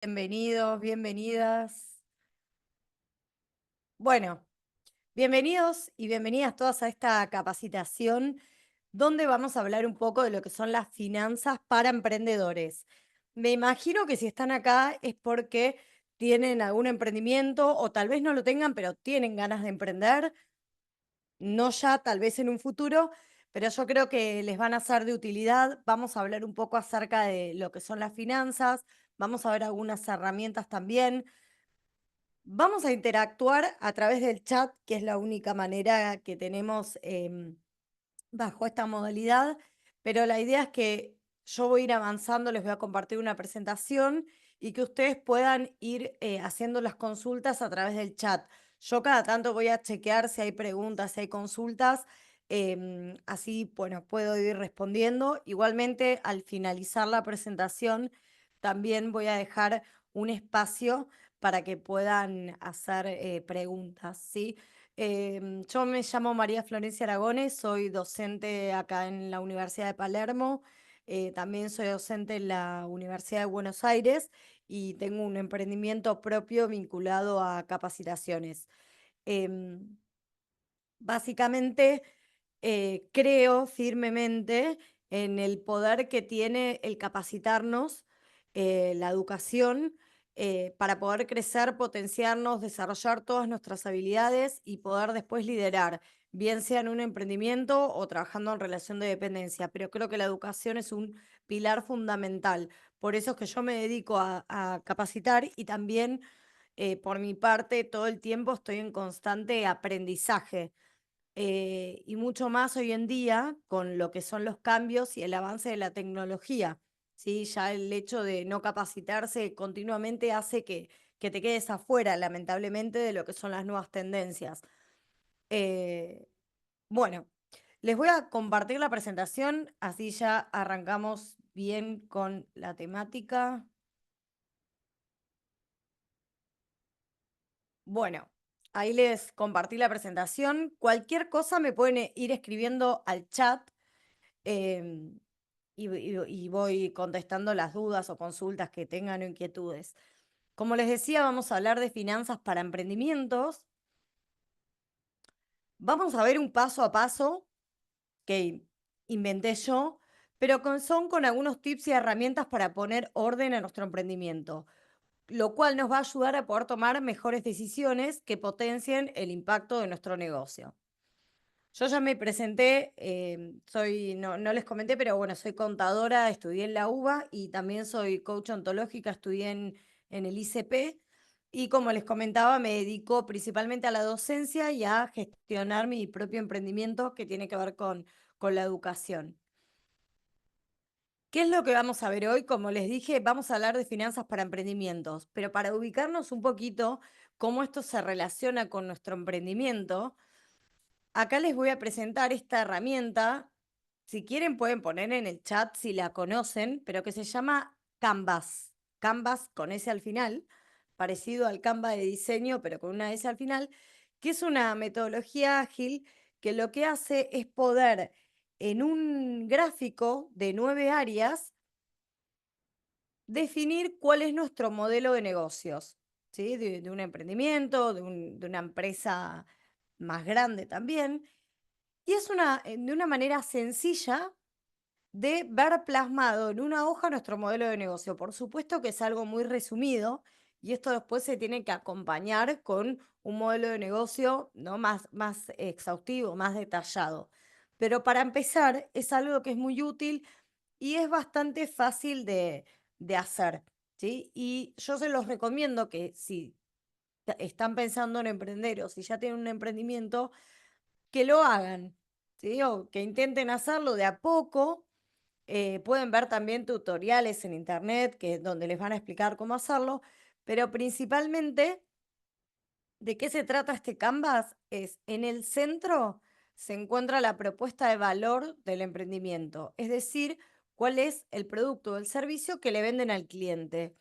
Bienvenidos, bienvenidas. Bueno, bienvenidos y bienvenidas todas a esta capacitación donde vamos a hablar un poco de lo que son las finanzas para emprendedores. Me imagino que si están acá es porque tienen algún emprendimiento o tal vez no lo tengan, pero tienen ganas de emprender, no ya, tal vez en un futuro, pero yo creo que les van a ser de utilidad. Vamos a hablar un poco acerca de lo que son las finanzas, vamos a ver algunas herramientas también. Vamos a interactuar a través del chat, que es la única manera que tenemos bajo esta modalidad, pero la idea es que yo voy a ir avanzando, les voy a compartir una presentación y que ustedes puedan ir haciendo las consultas a través del chat. Yo cada tanto voy a chequear si hay preguntas, si hay consultas, así, bueno, puedo ir respondiendo. Igualmente, al finalizar la presentación, también voy a dejar un espacio para que puedan hacer preguntas, ¿sí? Yo me llamo María Florencia Aragones, soy docente acá en la Universidad de Palermo, también soy docente en la Universidad de Buenos Aires y tengo un emprendimiento propio vinculado a capacitaciones. Em, Básicamente, creo firmemente en el poder que tiene el capacitarnos, la educación, para poder crecer, potenciarnos, desarrollar todas nuestras habilidades y poder después liderar, bien sea en un emprendimiento o trabajando en relación de dependencia. Pero creo que la educación es un pilar fundamental. Por eso es que yo me dedico a capacitar y también, por mi parte, todo el tiempo estoy en constante aprendizaje, y mucho más hoy en día con lo que son los cambios y el avance de la tecnología, ¿sí? Ya el hecho de no capacitarse continuamente hace que te quedes afuera, lamentablemente, de lo que son las nuevas tendencias. Eh, bueno, les voy a compartir la presentación, así ya arrancamos bien con la temática. Bueno, ahí les compartí la presentación. Cualquier cosa me pueden ir escribiendo al chat. em, y voy contestando las dudas o consultas que tengan o inquietudes. Como les decía, vamos a hablar de finanzas para emprendimientos. Vamos a ver un paso a paso que inventé yo, pero son con algunos tips y herramientas para poner orden a nuestro emprendimiento, lo cual nos va a ayudar a poder tomar mejores decisiones que potencien el impacto de nuestro negocio. Yo ya me presenté, no les comenté, pero bueno, soy contadora, estudié en la UBA y también soy coach ontológica, estudié en el ICP. Y como les comentaba, me dedico principalmente a la docencia y a gestionar mi propio emprendimiento que tiene que ver con la educación. ¿Qué es lo que vamos a ver hoy? Como les dije, vamos a hablar de finanzas para emprendimientos, pero para ubicarnos un poquito cómo esto se relaciona con nuestro emprendimiento. Acá les voy a presentar esta herramienta. Si quieren pueden poner en el chat si la conocen, pero que se llama Canvas. Canvas con S al final, parecido al Canva de diseño, pero con una S al final, que es una metodología ágil que lo que hace es poder en un gráfico de 9 áreas definir cuál es nuestro modelo de negocios, ¿sí? De un emprendimiento, de una empresa más grande también. Y es de una manera sencilla de ver plasmado en una hoja nuestro modelo de negocio. Por supuesto que es algo muy resumido y esto después se tiene que acompañar con un modelo de negocio, ¿no? Más exhaustivo, más detallado. Pero para empezar es algo que es muy útil y es bastante fácil de hacer, ¿sí? Y yo se los recomiendo que si están pensando en emprender o si ya tienen un emprendimiento, que lo hagan, ¿sí? O que intenten hacerlo de a poco. Pueden ver también tutoriales en internet donde les van a explicar cómo hacerlo, pero principalmente, ¿de qué se trata este Canvas? Es en el centro se encuentra la propuesta de valor del emprendimiento, es decir, cuál es el producto o el servicio que le venden al cliente,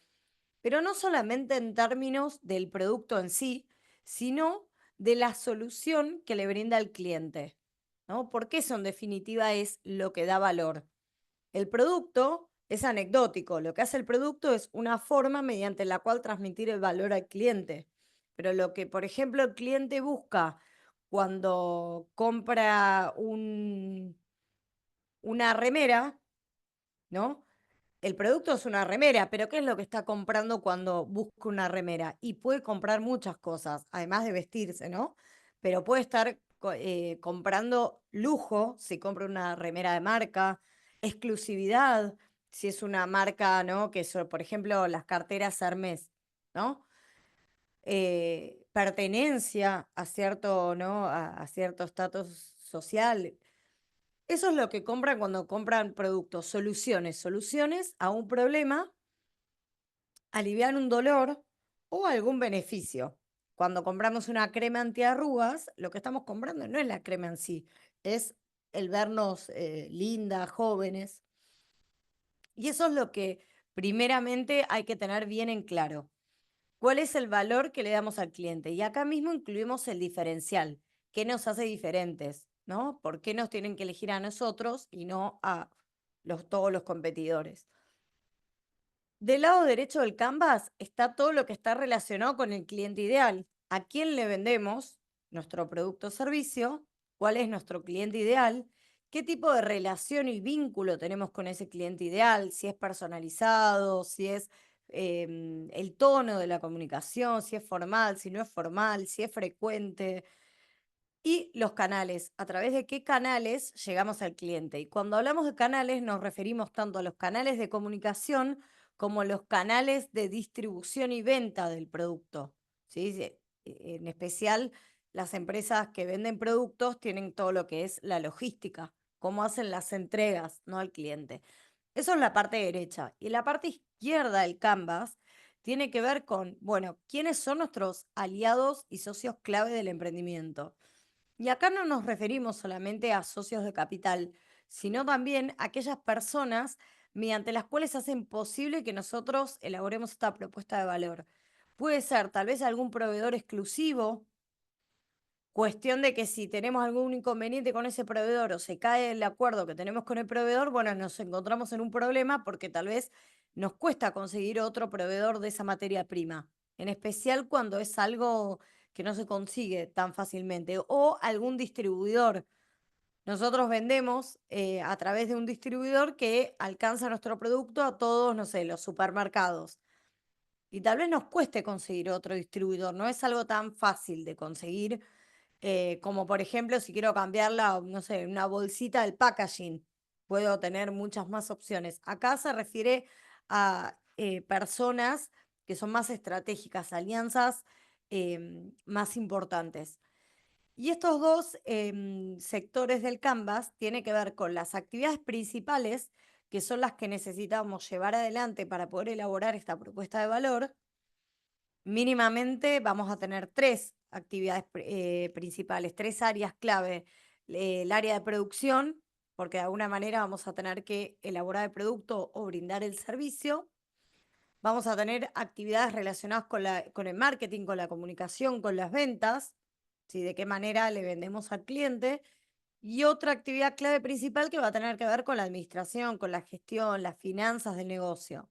pero no solamente en términos del producto en sí, sino de la solución que le brinda al cliente, ¿no? Porque eso en definitiva es lo que da valor. El producto es anecdótico. Lo que hace el producto es una forma mediante la cual transmitir el valor al cliente. Pero lo que, por ejemplo, el cliente busca cuando compra una remera, ¿no? El producto es una remera, pero ¿qué es lo que está comprando cuando busca una remera? Y puede comprar muchas cosas, además de vestirse, ¿no? Pero puede estar comprando lujo si compra una remera de marca, exclusividad si es una marca, ¿no? Que son, por ejemplo, las carteras Hermès, ¿no? Pertenencia a cierto, ¿no? A cierto estatus social. Eso es lo que compran cuando compran productos, soluciones a un problema, aliviar un dolor o algún beneficio. Cuando compramos una crema antiarrugas, lo que estamos comprando no es la crema en sí, es el vernos lindas, jóvenes. Y eso es lo que primeramente hay que tener bien en claro. ¿Cuál es el valor que le damos al cliente? Y acá mismo incluimos el diferencial. ¿Qué nos hace diferentes? ¿No? ¿Por qué nos tienen que elegir a nosotros y no a todos los competidores? Del lado derecho del Canvas está todo lo que está relacionado con el cliente ideal. ¿A quién le vendemos nuestro producto o servicio? ¿Cuál es nuestro cliente ideal? ¿Qué tipo de relación y vínculo tenemos con ese cliente ideal? Si es personalizado, si es el tono de la comunicación, si es formal, si no es formal, si es frecuente. Y los canales, a través de qué canales llegamos al cliente. Y cuando hablamos de canales nos referimos tanto a los canales de comunicación como los canales de distribución y venta del producto. ¿Sí? En especial las empresas que venden productos tienen todo lo que es la logística, cómo hacen las entregas, ¿no? Al cliente. Eso es la parte derecha. Y la parte izquierda del Canvas tiene que ver con, bueno, quiénes son nuestros aliados y socios clave del emprendimiento. Y acá no nos referimos solamente a socios de capital, sino también a aquellas personas mediante las cuales hacen posible que nosotros elaboremos esta propuesta de valor. Puede ser tal vez algún proveedor exclusivo, cuestión de que si tenemos algún inconveniente con ese proveedor o se cae el acuerdo que tenemos con el proveedor, bueno, nos encontramos en un problema porque tal vez nos cuesta conseguir otro proveedor de esa materia prima, en especial cuando es algo que no se consigue tan fácilmente, o algún distribuidor. Nosotros vendemos a través de un distribuidor que alcanza nuestro producto a todos, no sé, los supermercados. Y tal vez nos cueste conseguir otro distribuidor, no es algo tan fácil de conseguir como por ejemplo, si quiero cambiarla, no sé, una bolsita del packaging, puedo tener muchas más opciones. Acá se refiere a personas que son más estratégicas, alianzas más importantes. Y estos dos sectores del Canvas tienen que ver con las actividades principales, que son las que necesitamos llevar adelante para poder elaborar esta propuesta de valor. Mínimamente vamos a tener tres actividades principales, tres áreas clave. El área de producción, porque de alguna manera vamos a tener que elaborar el producto o brindar el servicio. Vamos a tener actividades relacionadas con el marketing, con la comunicación, con las ventas, ¿sí? De qué manera le vendemos al cliente. Y otra actividad clave principal que va a tener que ver con la administración, con la gestión, las finanzas del negocio.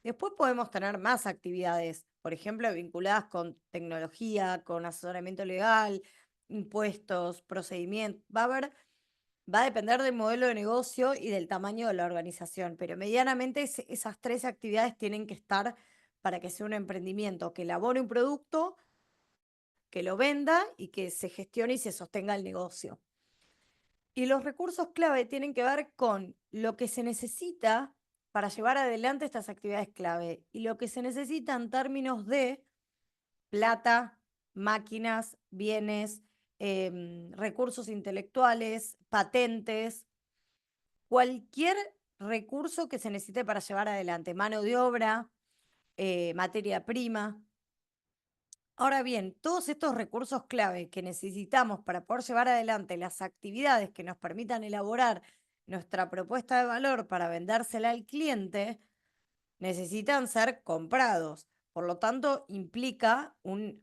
Después podemos tener más actividades, por ejemplo, vinculadas con tecnología, con asesoramiento legal, impuestos, procedimientos. Va a depender del modelo de negocio y del tamaño de la organización, pero medianamente esas tres actividades tienen que estar para que sea un emprendimiento, que elabore un producto, que lo venda y que se gestione y se sostenga el negocio. Y los recursos clave tienen que ver con lo que se necesita para llevar adelante estas actividades clave y lo que se necesita en términos de plata, máquinas, bienes, recursos intelectuales, patentes, cualquier recurso que se necesite para llevar adelante, mano de obra, materia prima. Ahora bien, todos estos recursos clave que necesitamos para poder llevar adelante las actividades que nos permitan elaborar nuestra propuesta de valor para vendérsela al cliente, necesitan ser comprados. Por lo tanto, implica un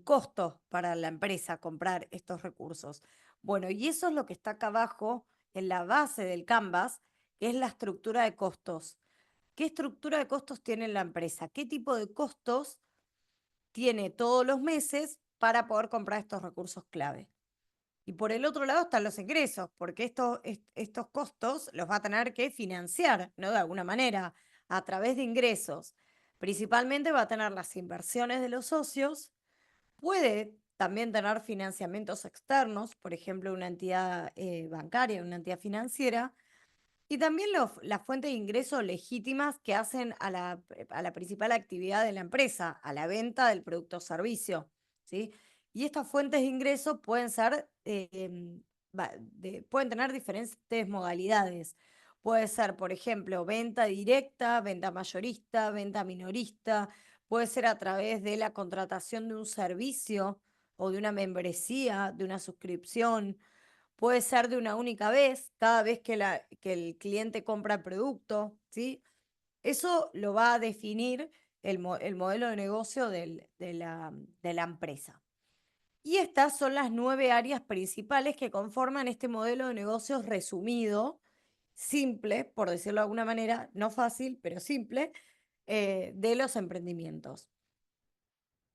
costo para la empresa comprar estos recursos. Bueno, y eso es lo que está acá abajo en la base del Canvas, que es la estructura de costos. ¿Qué estructura de costos tiene la empresa? ¿Qué tipo de costos tiene todos los meses para poder comprar estos recursos clave? Y por el otro lado están los ingresos, porque estos costos los va a tener que financiar, ¿no? De alguna manera, a través de ingresos. Principalmente va a tener las inversiones de los socios, puede también tener financiamientos externos, por ejemplo, una entidad bancaria, una entidad financiera, y también las fuentes de ingresos legítimas que hacen a la principal actividad de la empresa, a la venta del producto o servicio, ¿sí? Y estas fuentes de ingresos pueden ser, pueden tener diferentes modalidades. Puede ser, por ejemplo, venta directa, venta mayorista, venta minorista, puede ser a través de la contratación de un servicio o de una membresía, de una suscripción. Puede ser de una única vez, cada vez que el cliente compra el producto, ¿sí? Eso lo va a definir el modelo de negocio de la empresa. Y estas son las 9 áreas principales que conforman este modelo de negocios resumido, simple, por decirlo de alguna manera, no fácil, pero simple, de los emprendimientos.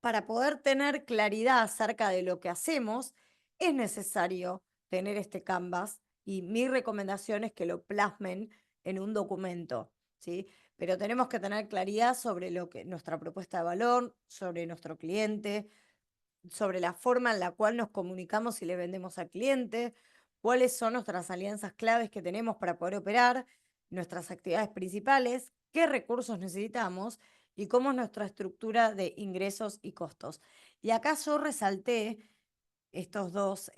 Para poder tener claridad acerca de lo que hacemos, es necesario tener este Canvas y mi recomendación es que lo plasmen en un documento, ¿sí? Pero tenemos que tener claridad sobre lo que nuestra propuesta de valor, sobre nuestro cliente, sobre la forma en la cual nos comunicamos y le vendemos al cliente, cuáles son nuestras alianzas claves que tenemos para poder operar, nuestras actividades principales, qué recursos necesitamos y cómo es nuestra estructura de ingresos y costos. Y acá yo resalté estos dos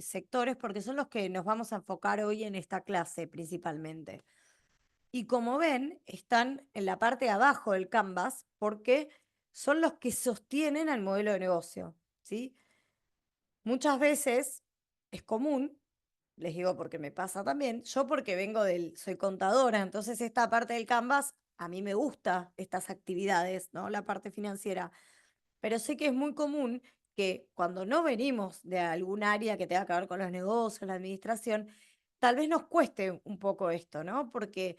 sectores porque son los que nos vamos a enfocar hoy en esta clase principalmente. Y como ven, están en la parte de abajo del Canvas porque son los que sostienen al modelo de negocio, ¿sí? Muchas veces es común, les digo porque me pasa también, yo porque soy contadora, entonces esta parte del Canvas, a mí me gusta estas actividades, ¿no? La parte financiera, pero sé que es muy común que cuando no venimos de algún área que tenga que ver con los negocios, la administración, tal vez nos cueste un poco esto, ¿no? Porque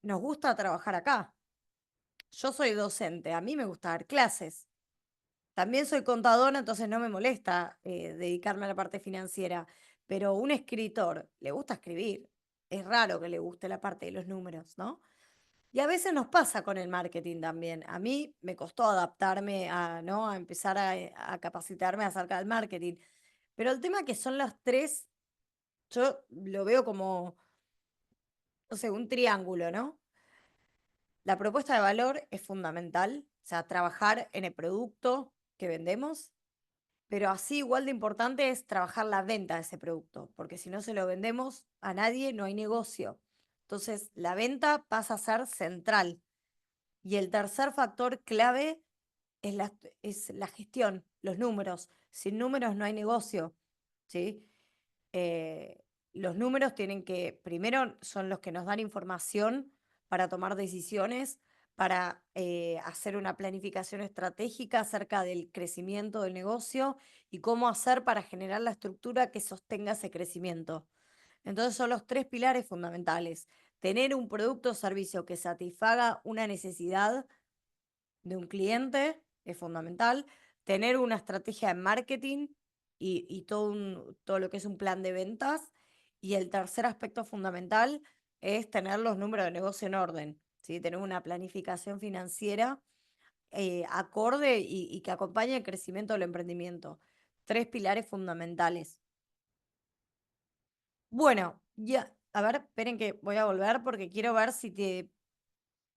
nos gusta trabajar acá. Yo soy docente, a mí me gusta dar clases. También soy contadora, entonces no me molesta dedicarme a la parte financiera, pero un escritor le gusta escribir. Es raro que le guste la parte de los números, ¿no? Y a veces nos pasa con el marketing también. A mí me costó adaptarme a, ¿no? A empezar a capacitarme acerca del marketing. Pero el tema que son las tres, yo lo veo como, no sé, un triángulo, ¿no? La propuesta de valor es fundamental, o sea, trabajar en el producto que vendemos. Pero así igual de importante es trabajar la venta de ese producto, porque si no se lo vendemos a nadie, no hay negocio. Entonces, la venta pasa a ser central. Y el tercer factor clave es la gestión, los números. Sin números no hay negocio, ¿sí? eh, los números tienen que, primero, son los que nos dan información para tomar decisiones, para hacer una planificación estratégica acerca del crecimiento del negocio y cómo hacer para generar la estructura que sostenga ese crecimiento. Entonces son los tres pilares fundamentales. Tener un producto o servicio que satisfaga una necesidad de un cliente es fundamental, tener una estrategia de marketing y todo lo que es un plan de ventas. Y el tercer aspecto fundamental es tener los números de negocio en orden, ¿sí? Tener una planificación financiera acorde y que acompañe el crecimiento del emprendimiento. Tres pilares fundamentales. Bueno, ya, a ver, esperen que voy a volver porque quiero ver si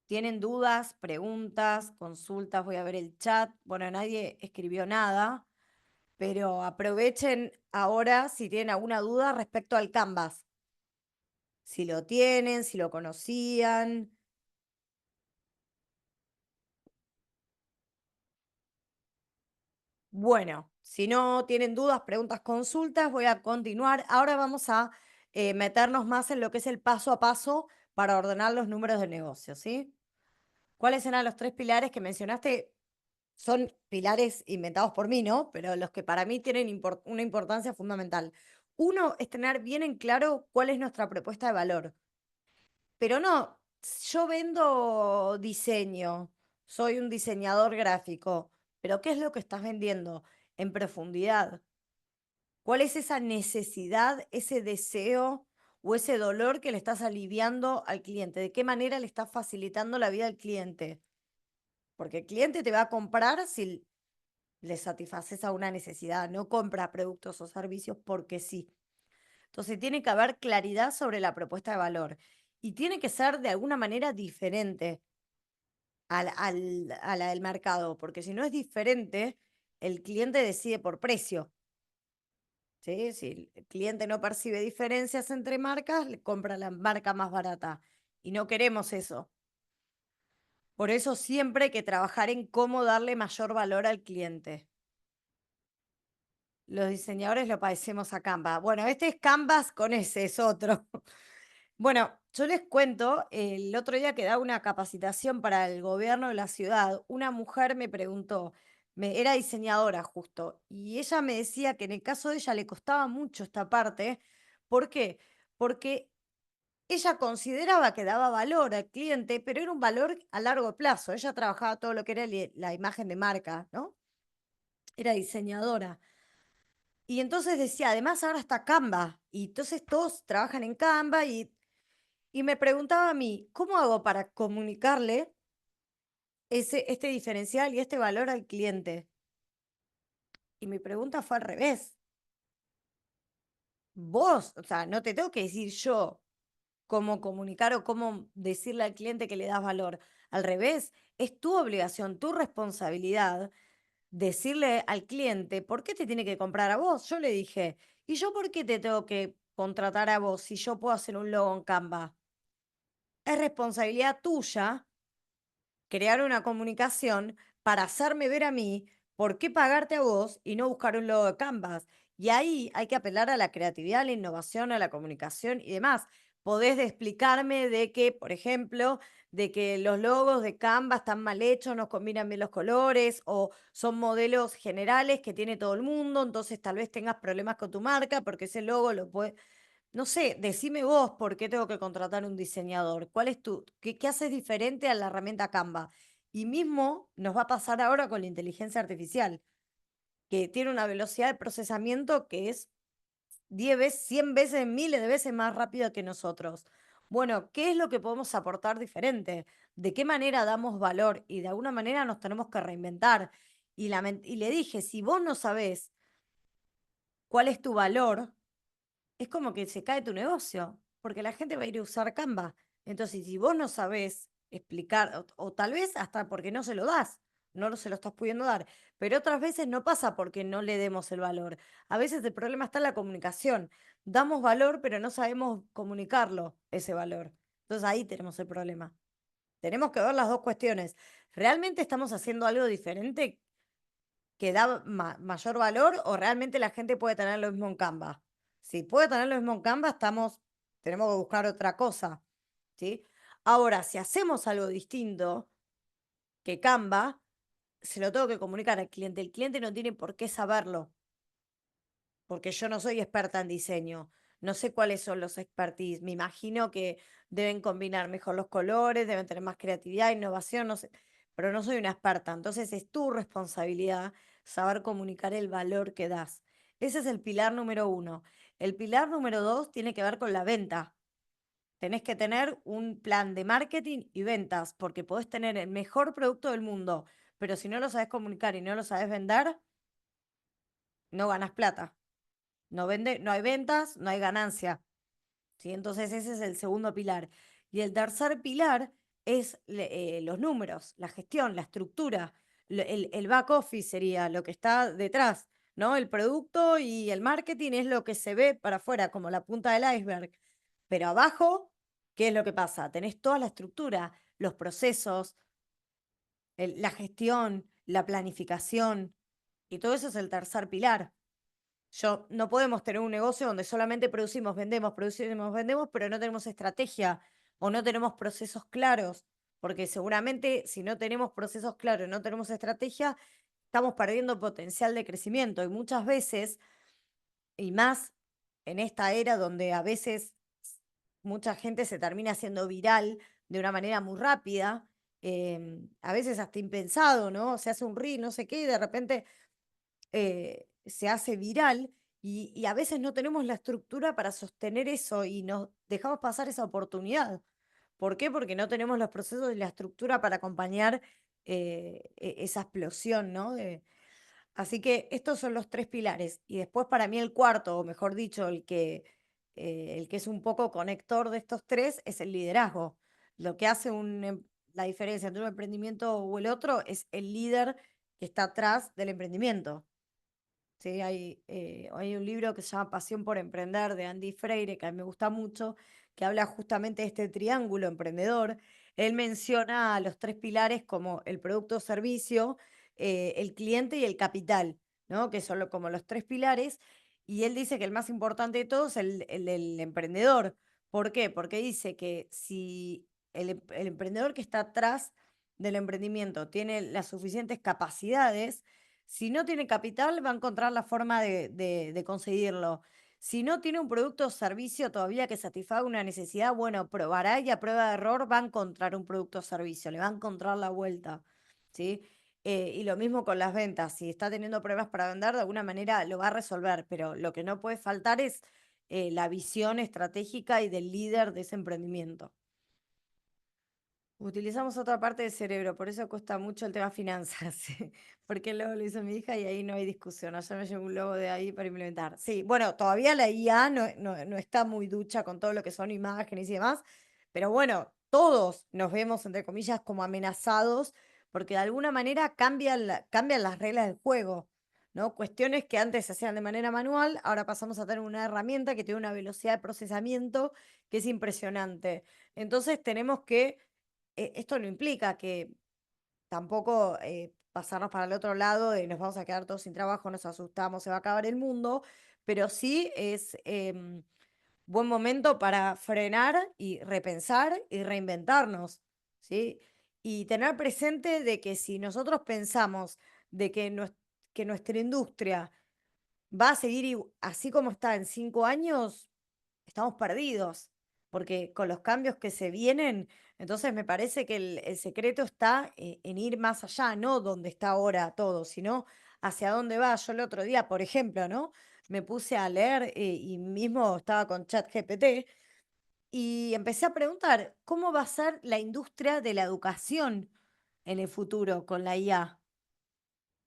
tienen dudas, preguntas, consultas, voy a ver el chat. Bueno, nadie escribió nada, pero aprovechen ahora si tienen alguna duda respecto al Canvas. Si lo tienen, si lo conocían. Bueno, si no tienen dudas, preguntas, consultas, voy a continuar. Ahora vamos a meternos más en lo que es el paso a paso para ordenar los números de negocio, ¿sí? ¿Cuáles eran los tres pilares que mencionaste? Son pilares inventados por mí, ¿no? Pero los que para mí tienen una importancia fundamental. Uno es tener bien en claro cuál es nuestra propuesta de valor. pero no, yo vendo diseño, soy un diseñador gráfico, pero ¿qué es lo que estás vendiendo en profundidad? ¿Cuál es esa necesidad, ese deseo o ese dolor que le estás aliviando al cliente? ¿De qué manera le estás facilitando la vida al cliente? Porque el cliente te va a comprar si le satisfaces a una necesidad, no compra productos o servicios porque sí. Entonces tiene que haber claridad sobre la propuesta de valor y tiene que ser de alguna manera diferente a la del mercado, porque si no es diferente, el cliente decide por precio. ¿Sí? Si el cliente no percibe diferencias entre marcas, le compra la marca más barata. Y no queremos eso. Por eso siempre hay que trabajar en cómo darle mayor valor al cliente. Los diseñadores lo padecemos a Canva. Bueno, este es Canvas con ese, es otro. Bueno, yo les cuento, el otro día que daba una capacitación para el gobierno de la ciudad, una mujer me preguntó, era diseñadora justo, y ella me decía que en el caso de ella le costaba mucho esta parte. ¿Por qué? Porque ella consideraba que daba valor al cliente, pero era un valor a largo plazo. Ella trabajaba todo lo que era la imagen de marca, ¿no? Era diseñadora. Y entonces decía, además ahora está Canva, y entonces todos trabajan en Canva y me preguntaba a mí, ¿cómo hago para comunicarle este diferencial y este valor al cliente? Y mi pregunta fue al revés. Vos, o sea, no te tengo que decir yo cómo comunicar o cómo decirle al cliente que le das valor. Al revés, es tu obligación, tu responsabilidad decirle al cliente por qué te tiene que comprar a vos. Yo le dije, ¿y yo por qué te tengo que contratar a vos si yo puedo hacer un logo en Canva? Es responsabilidad tuya crear una comunicación para hacerme ver a mí por qué pagarte a vos y no buscar un logo de Canvas. Y ahí hay que apelar a la creatividad, a la innovación, a la comunicación y demás. Podés explicarme de que, por ejemplo, de que los logos de Canva están mal hechos, no combinan bien los colores o son modelos generales que tiene todo el mundo, entonces tal vez tengas problemas con tu marca porque ese logo lo puede, no sé, decime vos por qué tengo que contratar un diseñador. ¿Cuál es qué haces diferente a la herramienta Canva? Y mismo nos va a pasar ahora con la inteligencia artificial, que tiene una velocidad de procesamiento que es 10 veces, 100 veces, miles de veces más rápida que nosotros. Bueno, ¿qué es lo que podemos aportar diferente? ¿De qué manera damos valor? Y de alguna manera nos tenemos que reinventar. Y le dije, si vos no sabés cuál es tu valor, es como que se cae tu negocio, porque la gente va a ir a usar Canva. Entonces, si vos no sabés explicar, o tal vez hasta porque no se lo das, se lo estás pudiendo dar, pero otras veces no pasa porque no le demos el valor. A veces el problema está en la comunicación. Damos valor, pero no sabemos comunicarlo, ese valor. Entonces ahí tenemos el problema. Tenemos que ver las dos cuestiones. ¿Realmente estamos haciendo algo diferente que da mayor valor o realmente la gente puede tener lo mismo en Canva? Si puede tener lo mismo en Canva, tenemos que buscar otra cosa, ¿sí? Ahora, si hacemos algo distinto que Canva, se lo tengo que comunicar al cliente. El cliente no tiene por qué saberlo, porque yo no soy experta en diseño. No sé cuáles son los expertise. Me imagino que deben combinar mejor los colores, deben tener más creatividad, innovación, no sé, pero no soy una experta. Entonces es tu responsabilidad saber comunicar el valor que das. Ese es el pilar número uno. El pilar número dos tiene que ver con la venta. Tenés que tener un plan de marketing y ventas, porque podés tener el mejor producto del mundo, pero si no lo sabes comunicar y no lo sabes vender, no ganas plata. No hay ventas, no hay ganancia. ¿Sí? Entonces ese es el segundo pilar. Y el tercer pilar es los números, la gestión, la estructura. El back office sería lo que está detrás, ¿no? El producto y el marketing es lo que se ve para afuera, como la punta del iceberg. Pero abajo, ¿qué es lo que pasa? Tenés toda la estructura, los procesos, la gestión, la planificación, y todo eso es el tercer pilar. No podemos tener un negocio donde solamente producimos, vendemos, pero no tenemos estrategia o no tenemos procesos claros, porque seguramente si no tenemos procesos claros, no tenemos estrategia, estamos perdiendo potencial de crecimiento y muchas veces, y más en esta era donde a veces mucha gente se termina haciendo viral de una manera muy rápida, a veces hasta impensado, ¿no? Se hace un reel, no sé qué, y de repente se hace viral y a veces no tenemos la estructura para sostener eso y nos dejamos pasar esa oportunidad. ¿Por qué? Porque no tenemos los procesos y la estructura para acompañar esa explosión, ¿no? Así que estos son los tres pilares. Y después para mí el cuarto, o mejor dicho, el que es un poco conector de estos tres, es el liderazgo. Lo que hace la diferencia entre un emprendimiento o el otro es el líder que está atrás del emprendimiento. Sí, hay un libro que se llama Pasión por Emprender de Andy Freire, que a mí me gusta mucho, que habla justamente de este triángulo emprendedor. Él menciona a los tres pilares como el producto o servicio, el cliente y el capital, ¿no? Que son como los tres pilares. Y él dice que el más importante de todos es el del emprendedor. ¿Por qué? Porque dice que si el emprendedor que está atrás del emprendimiento tiene las suficientes capacidades, si no tiene capital, va a encontrar la forma de conseguirlo. Si no tiene un producto o servicio todavía que satisfaga una necesidad, bueno, probará y a prueba de error va a encontrar un producto o servicio, le va a encontrar la vuelta, ¿sí? Y lo mismo con las ventas. Si está teniendo problemas para vender, de alguna manera lo va a resolver, pero lo que no puede faltar es la visión estratégica y del líder de ese emprendimiento. Utilizamos otra parte del cerebro, por eso cuesta mucho el tema finanzas, sí, porque luego lo hizo mi hija y ahí no hay discusión. Ayer me llegó un logo de ahí para implementar. Sí, bueno, todavía la IA no está muy ducha con todo lo que son imágenes y demás, pero bueno, todos nos vemos, entre comillas, como amenazados, porque de alguna manera cambian las reglas del juego, ¿no? Cuestiones que antes se hacían de manera manual, ahora pasamos a tener una herramienta que tiene una velocidad de procesamiento que es impresionante. Entonces tenemos que esto no implica que tampoco pasarnos para el otro lado de nos vamos a quedar todos sin trabajo, nos asustamos, se va a acabar el mundo, pero sí es buen momento para frenar y repensar y reinventarnos, ¿sí? Y tener presente de que si nosotros pensamos de que nuestra industria va a seguir así como está en 5 años, estamos perdidos, porque con los cambios que se vienen, entonces me parece que el secreto está en ir más allá, no donde está ahora todo, sino hacia dónde va. Yo el otro día, por ejemplo, ¿no? Me puse a leer y mismo estaba con ChatGPT y empecé a preguntar, ¿cómo va a ser la industria de la educación en el futuro con la IA?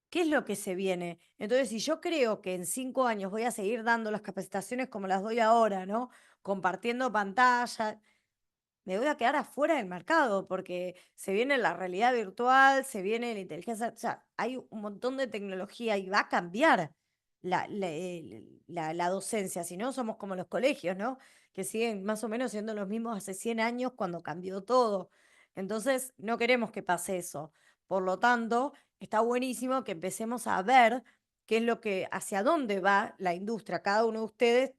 ¿Qué es lo que se viene? Entonces, si yo creo que en 5 años voy a seguir dando las capacitaciones como las doy ahora, ¿no? Compartiendo pantalla, me voy a quedar afuera del mercado porque se viene la realidad virtual, se viene la inteligencia, o sea, hay un montón de tecnología y va a cambiar la docencia, si no somos como los colegios, ¿no? Que siguen más o menos siendo los mismos hace 100 años cuando cambió todo. Entonces, no queremos que pase eso. Por lo tanto, está buenísimo que empecemos a ver qué es lo que, hacia dónde va la industria. Cada uno de ustedes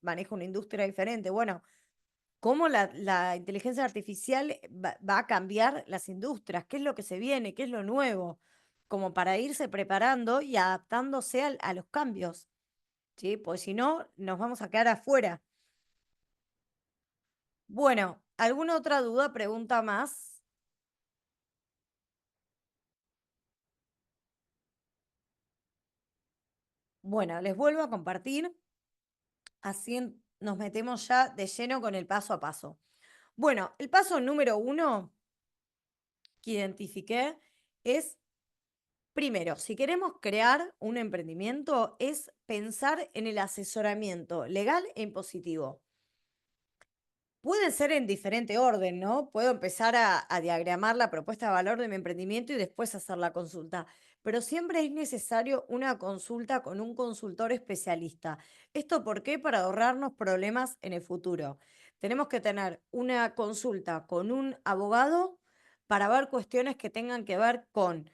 maneja una industria diferente. Bueno, cómo la inteligencia artificial va a cambiar las industrias, qué es lo que se viene, qué es lo nuevo, como para irse preparando y adaptándose a los cambios, ¿sí? Pues si no, nos vamos a quedar afuera. Bueno, ¿alguna otra duda, pregunta más? Bueno, les vuelvo a compartir, así nos metemos ya de lleno con el paso a paso. Bueno, el paso número 1 que identifiqué es primero, si queremos crear un emprendimiento, es pensar en el asesoramiento legal e impositivo. Puede ser en diferente orden, ¿no? Puedo empezar a diagramar la propuesta de valor de mi emprendimiento y después hacer la consulta, pero siempre es necesario una consulta con un consultor especialista. ¿Esto por qué? Para ahorrarnos problemas en el futuro. Tenemos que tener una consulta con un abogado para ver cuestiones que tengan que ver con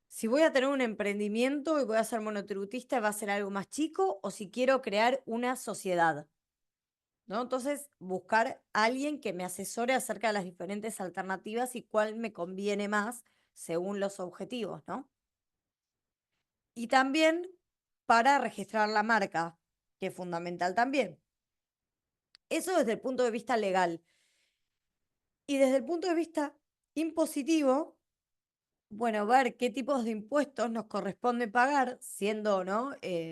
si voy a tener un emprendimiento y voy a ser monotributista, va a ser algo más chico o si quiero crear una sociedad, ¿no? Entonces, buscar a alguien que me asesore acerca de las diferentes alternativas y cuál me conviene más según los objetivos, ¿no? Y también para registrar la marca, que es fundamental también. Eso desde el punto de vista legal. Y desde el punto de vista impositivo, bueno, ver qué tipos de impuestos nos corresponde pagar siendo, ¿no?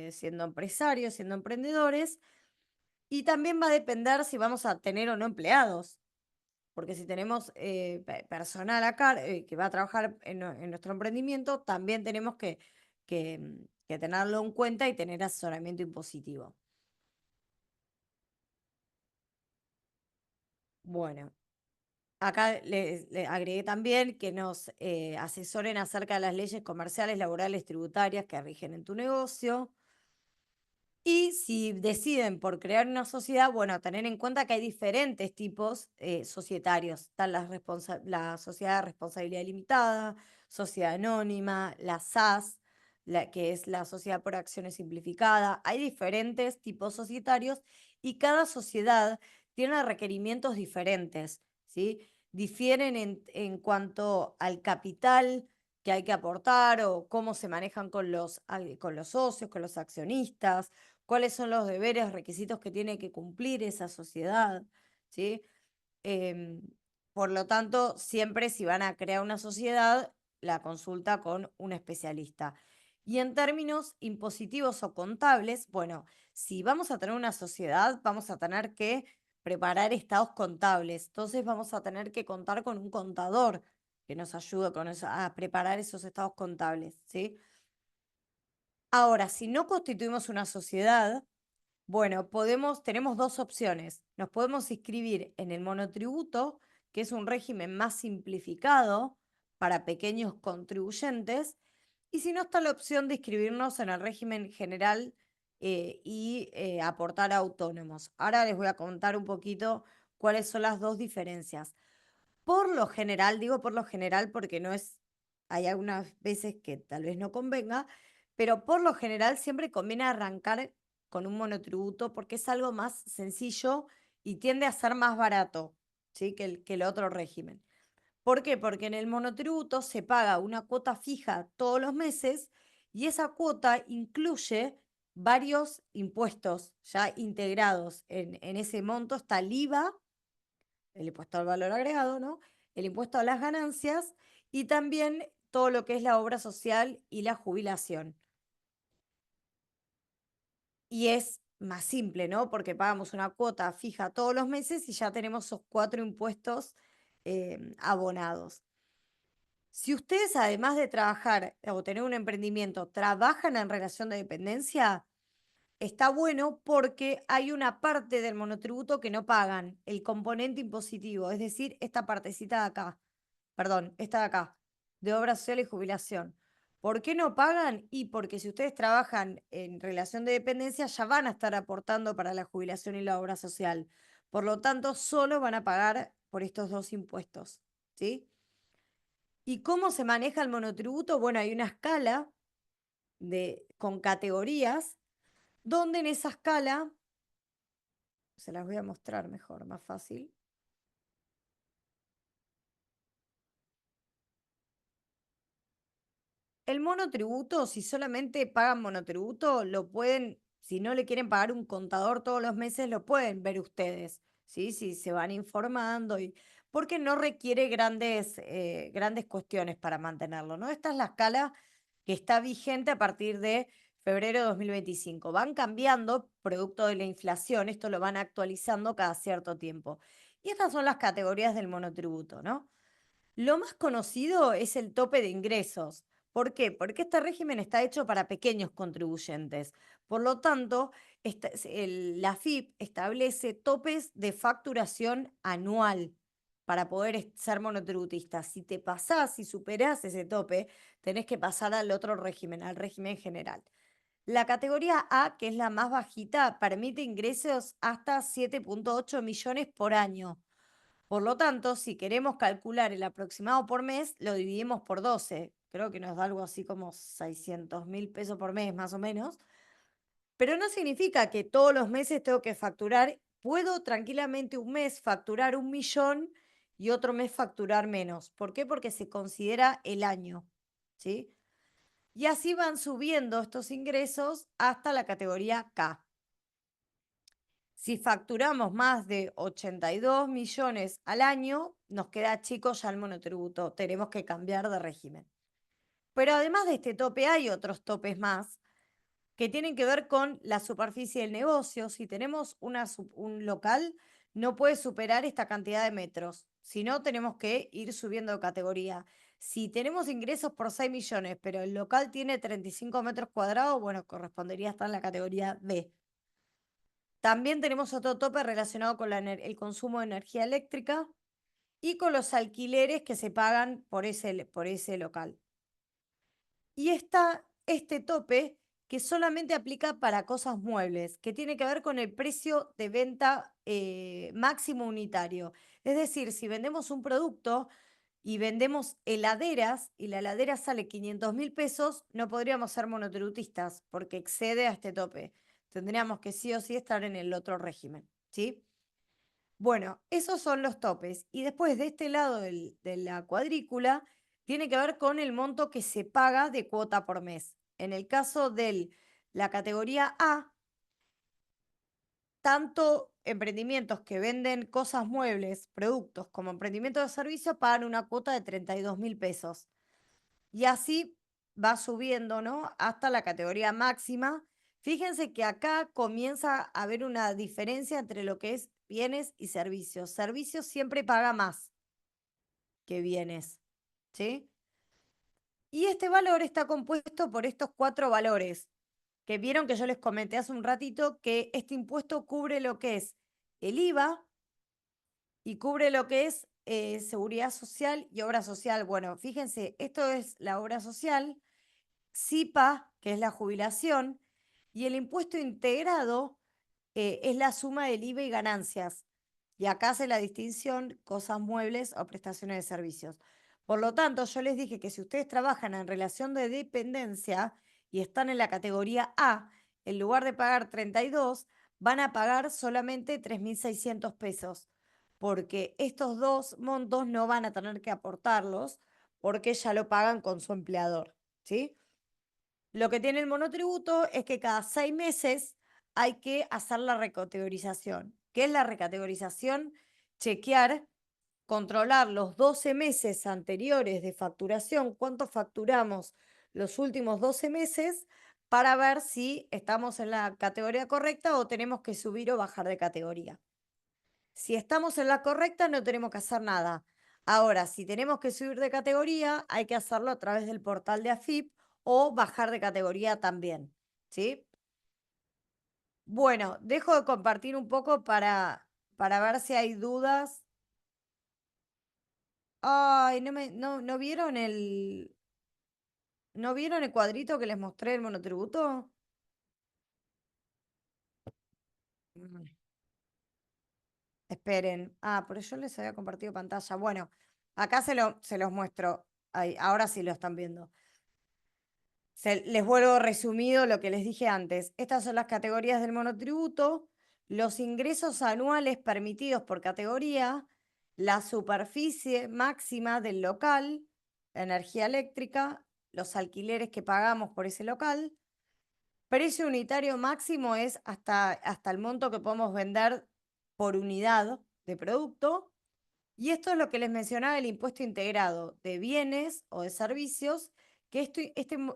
Siendo empresarios, siendo emprendedores. Y también va a depender si vamos a tener o no empleados. Porque si tenemos personal acá que va a trabajar en nuestro emprendimiento, también tenemos que tenerlo en cuenta y tener asesoramiento impositivo. Bueno, acá le agregué también que nos asesoren acerca de las leyes comerciales, laborales, tributarias que rigen en tu negocio. Y si deciden por crear una sociedad, bueno, tener en cuenta que hay diferentes tipos societarios. Están la sociedad de responsabilidad limitada, sociedad anónima, la SAS, que es la sociedad por acciones simplificada. Hay diferentes tipos societarios y cada sociedad tiene requerimientos diferentes, ¿sí? Difieren en cuanto al capital que hay que aportar o cómo se manejan con los socios, con los accionistas, cuáles son los deberes, requisitos que tiene que cumplir esa sociedad, ¿sí? Em, por lo tanto, siempre si van a crear una sociedad, la consulta con un especialista. Y en términos impositivos o contables, bueno, si vamos a tener una sociedad, vamos a tener que preparar estados contables. Entonces vamos a tener que contar con un contador que nos ayude con eso, a preparar esos estados contables, ¿sí? Ahora, si no constituimos una sociedad, bueno, tenemos dos opciones. Nos podemos inscribir en el monotributo, que es un régimen más simplificado para pequeños contribuyentes, y si no está la opción de inscribirnos en el régimen general y aportar a autónomos. Ahora les voy a contar un poquito cuáles son las dos diferencias. Por lo general, digo por lo general porque no es, hay algunas veces que tal vez no convenga, pero por lo general siempre conviene arrancar con un monotributo porque es algo más sencillo y tiende a ser más barato, ¿sí? Que el otro régimen. ¿Por qué? Porque en el monotributo se paga una cuota fija todos los meses y esa cuota incluye varios impuestos ya integrados en ese monto. Está el IVA, el impuesto al valor agregado, ¿no? El impuesto a las ganancias y también todo lo que es la obra social y la jubilación. Y es más simple, ¿no? Porque pagamos una cuota fija todos los meses y ya tenemos esos cuatro impuestos abonados. Si ustedes, además de trabajar o tener un emprendimiento, trabajan en relación de dependencia, está bueno porque hay una parte del monotributo que no pagan, el componente impositivo, es decir, esta partecita de acá, perdón, esta de acá, de obra social y jubilación. ¿Por qué no pagan? Y porque si ustedes trabajan en relación de dependencia, ya van a estar aportando para la jubilación y la obra social. Por lo tanto, solo van a pagar por estos dos impuestos, ¿sí? ¿Y cómo se maneja el monotributo? Bueno, hay una escala con categorías, donde en esa escala se las voy a mostrar mejor, más fácil. El monotributo, si solamente pagan monotributo, lo pueden, si no le quieren pagar un contador todos los meses, lo pueden ver ustedes, ¿sí? Si se van informando y porque no requiere grandes cuestiones para mantenerlo, ¿no? Esta es la escala que está vigente a partir de febrero de 2025. Van cambiando producto de la inflación, esto lo van actualizando cada cierto tiempo. Y estas son las categorías del monotributo, ¿no? Lo más conocido es el tope de ingresos. ¿Por qué? Porque este régimen está hecho para pequeños contribuyentes. Por lo tanto, la FIP establece topes de facturación anual para poder ser monotributista. Si te pasás, si superás ese tope, tenés que pasar al otro régimen, al régimen general. La categoría A, que es la más bajita, permite ingresos hasta 7,8 millones por año. Por lo tanto, si queremos calcular el aproximado por mes, lo dividimos por 12. Creo que nos da algo así como 600.000 pesos por mes, más o menos. Pero no significa que todos los meses tengo que facturar. Puedo tranquilamente un mes facturar 1 millón y otro mes facturar menos. ¿Por qué? Porque se considera el año, ¿sí? Y así van subiendo estos ingresos hasta la categoría K. Si facturamos más de 82 millones al año, nos queda chico ya el monotributo, tenemos que cambiar de régimen. Pero además de este tope hay otros topes más que tienen que ver con la superficie del negocio. Si tenemos un local, no puede superar esta cantidad de metros. Si no, tenemos que ir subiendo de categoría. Si tenemos ingresos por 6 millones, pero el local tiene 35 metros cuadrados, bueno, correspondería estar en la categoría B. También tenemos otro tope relacionado con el consumo de energía eléctrica y con los alquileres que se pagan por ese local. Y está este tope que solamente aplica para cosas muebles, que tiene que ver con el precio de venta máximo unitario. Es decir, si vendemos un producto y vendemos heladeras y la heladera sale 500.000 pesos, no podríamos ser monotributistas porque excede a este tope. Tendríamos que sí o sí estar en el otro régimen, ¿sí? Bueno, esos son los topes. Y después de este lado de la cuadrícula, tiene que ver con el monto que se paga de cuota por mes. En el caso de la categoría A, tanto emprendimientos que venden cosas muebles, productos, como emprendimientos de servicio pagan una cuota de 32.000 pesos. Y así va subiendo, ¿no? Hasta la categoría máxima. Fíjense que acá comienza a haber una diferencia entre lo que es bienes y servicios. Servicios siempre paga más que bienes, ¿sí? Y este valor está compuesto por estos 4 valores, que vieron que yo les comenté hace un ratito que este impuesto cubre lo que es el IVA y cubre lo que es seguridad social y obra social. Bueno, fíjense, esto es la obra social, SIPA, que es la jubilación, y el impuesto integrado es la suma del IVA y ganancias. Y acá hace la distinción cosas muebles o prestaciones de servicios. Por lo tanto, yo les dije que si ustedes trabajan en relación de dependencia y están en la categoría A, en lugar de pagar 32, van a pagar solamente 3.600 pesos, porque estos dos montos no van a tener que aportarlos porque ya lo pagan con su empleador, ¿sí? Lo que tiene el monotributo es que cada 6 meses hay que hacer la recategorización. ¿Qué es la recategorización? Chequear, controlar los 12 meses anteriores de facturación, cuánto facturamos los últimos 12 meses para ver si estamos en la categoría correcta o tenemos que subir o bajar de categoría. Si estamos en la correcta, no tenemos que hacer nada. Ahora, si tenemos que subir de categoría, hay que hacerlo a través del portal de AFIP o bajar de categoría también, ¿sí? Bueno, dejo de compartir un poco para ver si hay dudas. Ay, ¿no vieron ¿no vieron el cuadrito que les mostré del monotributo? Mm, Esperen. Ah, pero yo les había compartido pantalla. Bueno, acá se los muestro. Ahí, ahora sí lo están viendo. Les vuelvo resumido lo que les dije antes. Estas son las categorías del monotributo, los ingresos anuales permitidos por categoría, la superficie máxima del local, la energía eléctrica, los alquileres que pagamos por ese local. Precio unitario máximo es hasta el monto que podemos vender por unidad de producto. Y esto es lo que les mencionaba, el impuesto integrado de bienes o de servicios, que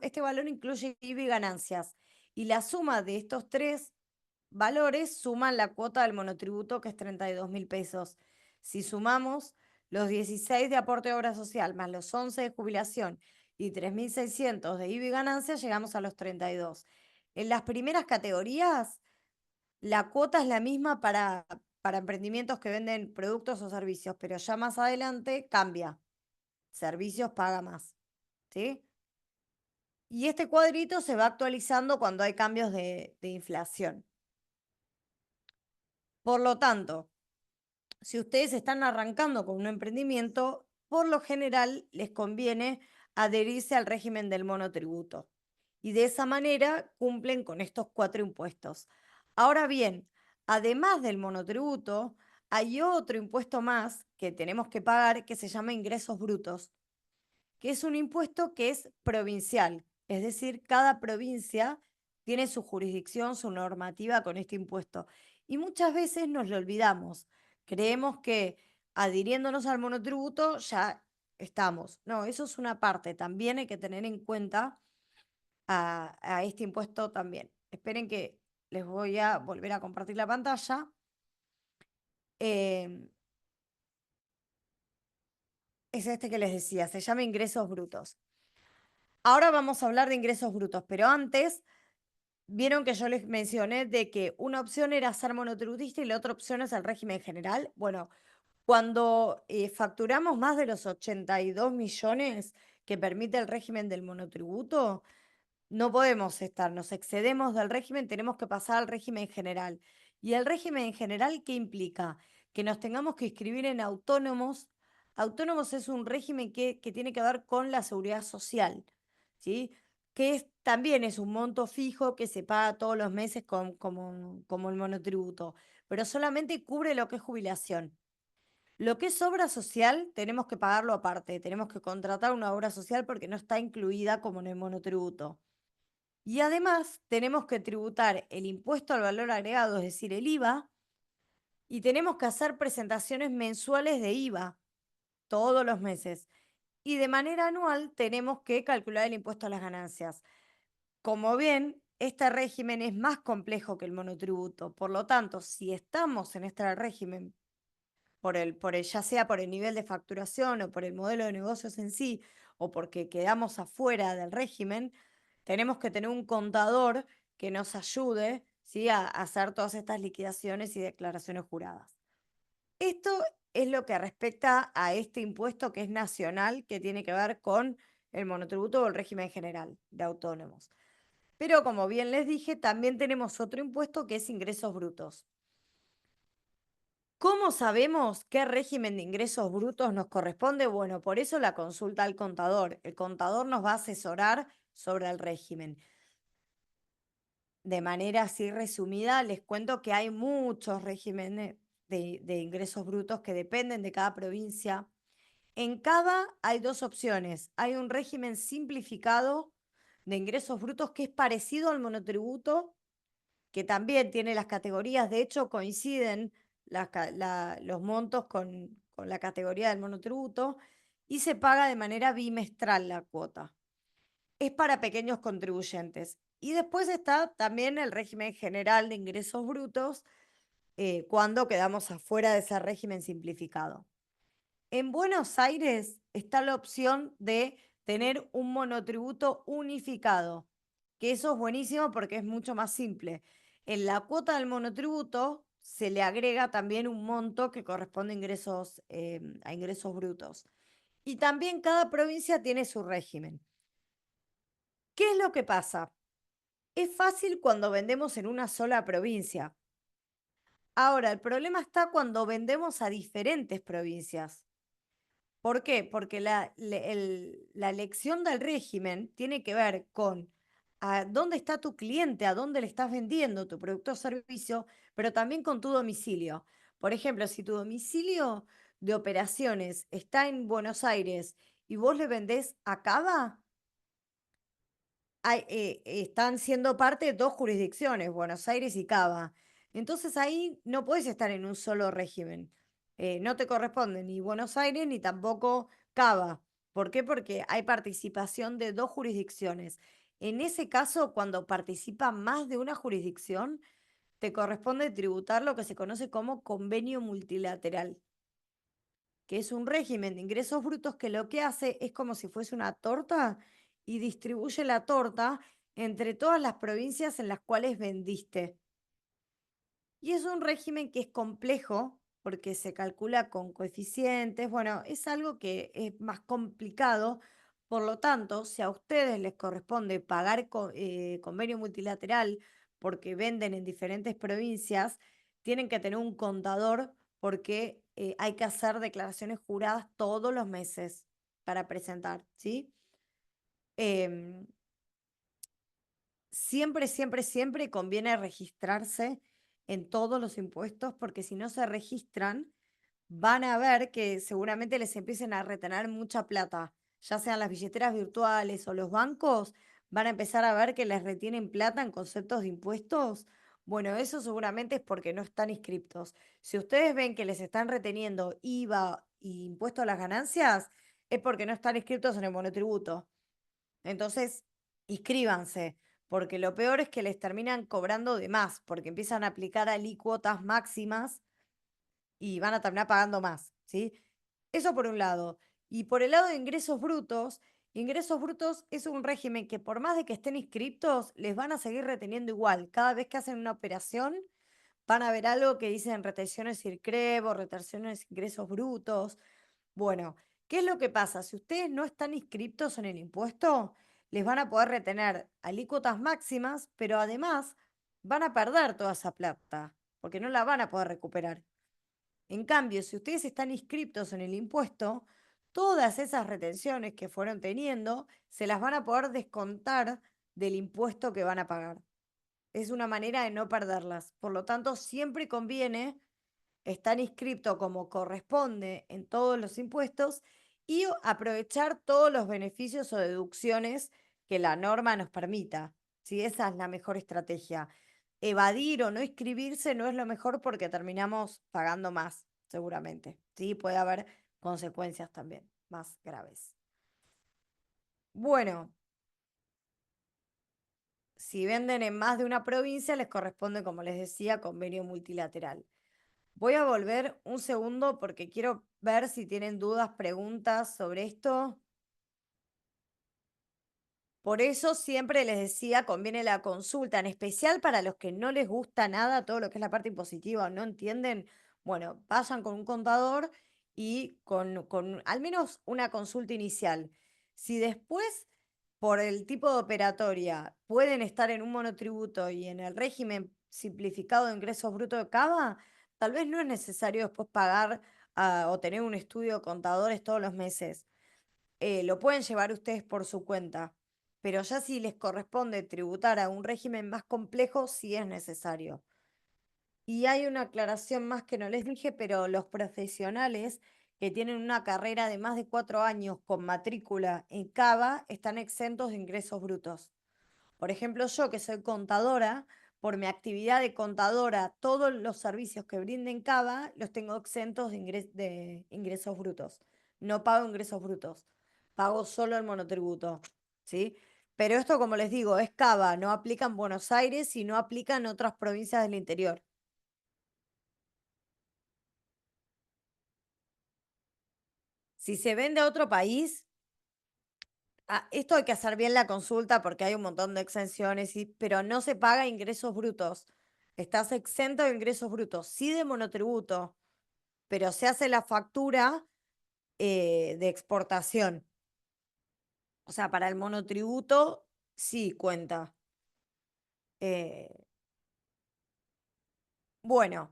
este valor incluye IVA y ganancias. Y la suma de estos 3 valores suman la cuota del monotributo, que es 32.000 pesos. Si sumamos los 16 de aporte de obra social más los 11 de jubilación y 3.600 de IVA y ganancias, llegamos a los 32. En las primeras categorías, la cuota es la misma para emprendimientos que venden productos o servicios, pero ya más adelante cambia. Servicios paga más, ¿sí? Y este cuadrito se va actualizando cuando hay cambios de inflación. Por lo tanto, si ustedes están arrancando con un emprendimiento, por lo general les conviene adherirse al régimen del monotributo. Y de esa manera cumplen con estos 4 impuestos. Ahora bien, además del monotributo, hay otro impuesto más que tenemos que pagar que se llama ingresos brutos, que es un impuesto que es provincial. Es decir, cada provincia tiene su jurisdicción, su normativa con este impuesto. Y muchas veces nos lo olvidamos. Creemos que adhiriéndonos al monotributo ya estamos. No, eso es una parte. También hay que tener en cuenta a este impuesto también. Esperen que les voy a volver a compartir la pantalla. Em, es este que les decía, se llama ingresos brutos. Ahora vamos a hablar de ingresos brutos, pero antes, vieron que yo les mencioné de que una opción era ser monotributista y la otra opción es el régimen general. Bueno, cuando facturamos más de los 82 millones que permite el régimen del monotributo, no podemos estar, nos excedemos del régimen, tenemos que pasar al régimen general. ¿Y el régimen general qué implica? Que nos tengamos que inscribir en autónomos. Autónomos es un régimen que tiene que ver con la seguridad social, ¿sí? También es un monto fijo que se paga todos los meses como el monotributo, pero solamente cubre lo que es jubilación. Lo que es obra social tenemos que pagarlo aparte, tenemos que contratar una obra social porque no está incluida como en el monotributo. Y además tenemos que tributar el impuesto al valor agregado, es decir, el IVA, y tenemos que hacer presentaciones mensuales de IVA todos los meses. Y de manera anual tenemos que calcular el impuesto a las ganancias. Como ven, este régimen es más complejo que el monotributo. Por lo tanto, si estamos en este régimen ya sea por el nivel de facturación o por el modelo de negocios en sí, o porque quedamos afuera del régimen, tenemos que tener un contador que nos ayude, ¿sí? a hacer todas estas liquidaciones y declaraciones juradas. Esto es lo que respecta a este impuesto que es nacional, que tiene que ver con el monotributo o el régimen general de autónomos. Pero como bien les dije, también tenemos otro impuesto que es ingresos brutos. ¿Cómo sabemos qué régimen de ingresos brutos nos corresponde? Bueno, por eso la consulta al contador. El contador nos va a asesorar sobre el régimen. De manera así resumida, les cuento que hay muchos regímenes de ingresos brutos que dependen de cada provincia. En cada hay dos opciones. Hay un régimen simplificado de ingresos brutos que es parecido al monotributo, que también tiene las categorías, de hecho coinciden los montos con la categoría del monotributo y se paga de manera bimestral la cuota. Es para pequeños contribuyentes. Y después está también el régimen general de ingresos brutos cuando quedamos afuera de ese régimen simplificado. En Buenos Aires está la opción de tener un monotributo unificado, que eso es buenísimo porque es mucho más simple. En la cuota del monotributo se le agrega también un monto que corresponde a ingresos brutos. Y también cada provincia tiene su régimen. ¿Qué es lo que pasa? Es fácil cuando vendemos en una sola provincia. Ahora, el problema está cuando vendemos a diferentes provincias. ¿Por qué? Porque la elección del régimen tiene que ver con a dónde está tu cliente, a dónde le estás vendiendo tu producto o servicio, pero también con tu domicilio. Por ejemplo, si tu domicilio de operaciones está en Buenos Aires y vos le vendés a Cava, están siendo parte de dos jurisdicciones, Buenos Aires y Cava. Entonces ahí no puedes estar en un solo régimen. No te corresponde ni Buenos Aires ni tampoco Cava. ¿Por qué? Porque hay participación de dos jurisdicciones. En ese caso, cuando participa más de una jurisdicción, te corresponde tributar lo que se conoce como convenio multilateral, que es un régimen de ingresos brutos que lo que hace es como si fuese una torta y distribuye la torta entre todas las provincias en las cuales vendiste. Y es un régimen que es complejo porque se calcula con coeficientes. Bueno, es algo que es más complicado. Por lo tanto, si a ustedes les corresponde pagar convenio multilateral porque venden en diferentes provincias, tienen que tener un contador porque hay que hacer declaraciones juradas todos los meses para presentar, ¿sí? Em, Siempre, siempre, siempre conviene registrarse en todos los impuestos porque si no se registran, van a ver que seguramente les empiecen a retener mucha plata, ya sean las billeteras virtuales o los bancos, van a empezar a ver que les retienen plata en conceptos de impuestos Bueno, eso seguramente es porque no están inscriptos. Si ustedes ven que les están reteniendo IVA y impuesto a las ganancias, es porque no están inscriptos en el monotributo. Entonces, inscríbanse, porque lo peor es que les terminan cobrando de más, porque empiezan a aplicar alícuotas máximas y van a terminar pagando más, ¿sí? Eso por un lado. Y por el lado de ingresos brutos es un régimen que por más de que estén inscriptos, les van a seguir reteniendo igual. Cada vez que hacen una operación, van a ver algo que dicen retenciones IRCREV o retenciones ingresos brutos. Bueno, ¿qué es lo que pasa? Si ustedes no están inscriptos en el impuesto, les van a poder retener alícuotas máximas, pero además van a perder toda esa plata, porque no la van a poder recuperar. En cambio, si ustedes están inscriptos en el impuesto, todas esas retenciones que fueron teniendo se las van a poder descontar del impuesto que van a pagar. Es una manera de no perderlas. Por lo tanto, siempre conviene estar inscripto como corresponde en todos los impuestos y aprovechar todos los beneficios o deducciones que la norma nos permita. ¿Sí? Esa es la mejor estrategia. Evadir o no inscribirse no es lo mejor porque terminamos pagando más, seguramente. Sí, puede haber consecuencias también más graves. Bueno, si venden en más de una provincia, les corresponde, como les decía, convenio multilateral. Voy a volver un segundo porque quiero ver si tienen dudas, preguntas sobre esto. Por eso siempre les decía, conviene la consulta, en especial para los que no les gusta nada todo lo que es la parte impositiva o no entienden. Bueno, vayan con un contador y con al menos una consulta inicial. Si después, por el tipo de operatoria, pueden estar en un monotributo y en el régimen simplificado de ingresos brutos de Cava, tal vez no es necesario después pagar o tener un estudio de contadores todos los meses. Lo pueden llevar ustedes por su cuenta, pero ya si les corresponde tributar a un régimen más complejo, sí es necesario. Y hay una aclaración más que no les dije, pero los profesionales que tienen una carrera de más de 4 años con matrícula en Cava están exentos de ingresos brutos. Por ejemplo, yo que soy contadora, por mi actividad de contadora, todos los servicios que brinden Cava los tengo exentos de ingresos brutos. No pago ingresos brutos, pago solo el monotributo, ¿sí? Pero esto, como les digo, es Cava, no aplica en Buenos Aires y no aplica en otras provincias del interior. Si se vende a otro país, esto hay que hacer bien la consulta porque hay un montón de exenciones, pero no se paga ingresos brutos. Estás exento de ingresos brutos, sí de monotributo, pero se hace la factura de exportación. O sea, para el monotributo sí cuenta. Eh, bueno,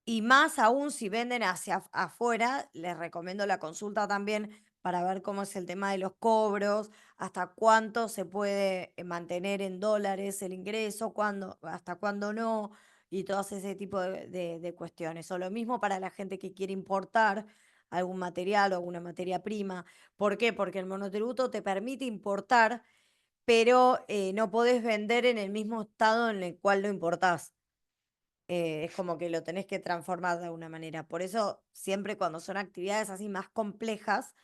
y más aún si venden hacia afuera, les recomiendo la consulta también para ver cómo es el tema de los cobros, hasta cuánto se puede mantener en dólares el ingreso, hasta cuándo no, y todo ese tipo de cuestiones. O lo mismo para la gente que quiere importar algún material o alguna materia prima. ¿Por qué? Porque el monotributo te permite importar, pero no podés vender en el mismo estado en el cual lo importás. Es como que lo tenés que transformar de alguna manera. Por eso, siempre cuando son actividades así más complejas,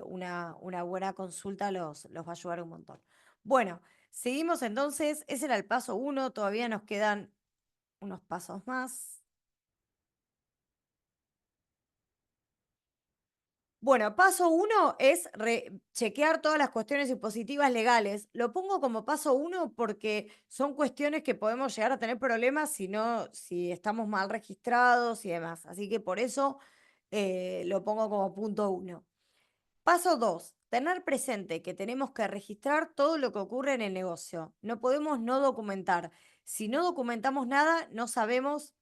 una buena consulta los va a ayudar un montón. Bueno, seguimos entonces. Ese era el paso uno. Todavía nos quedan unos pasos más. Bueno, paso uno es chequear todas las cuestiones impositivas legales. Lo pongo como paso uno porque son cuestiones que podemos llegar a tener problemas si estamos mal registrados y demás. Así que por eso lo pongo como punto uno. Paso dos, tener presente que tenemos que registrar todo lo que ocurre en el negocio. No podemos no documentar. Si no documentamos nada, no sabemos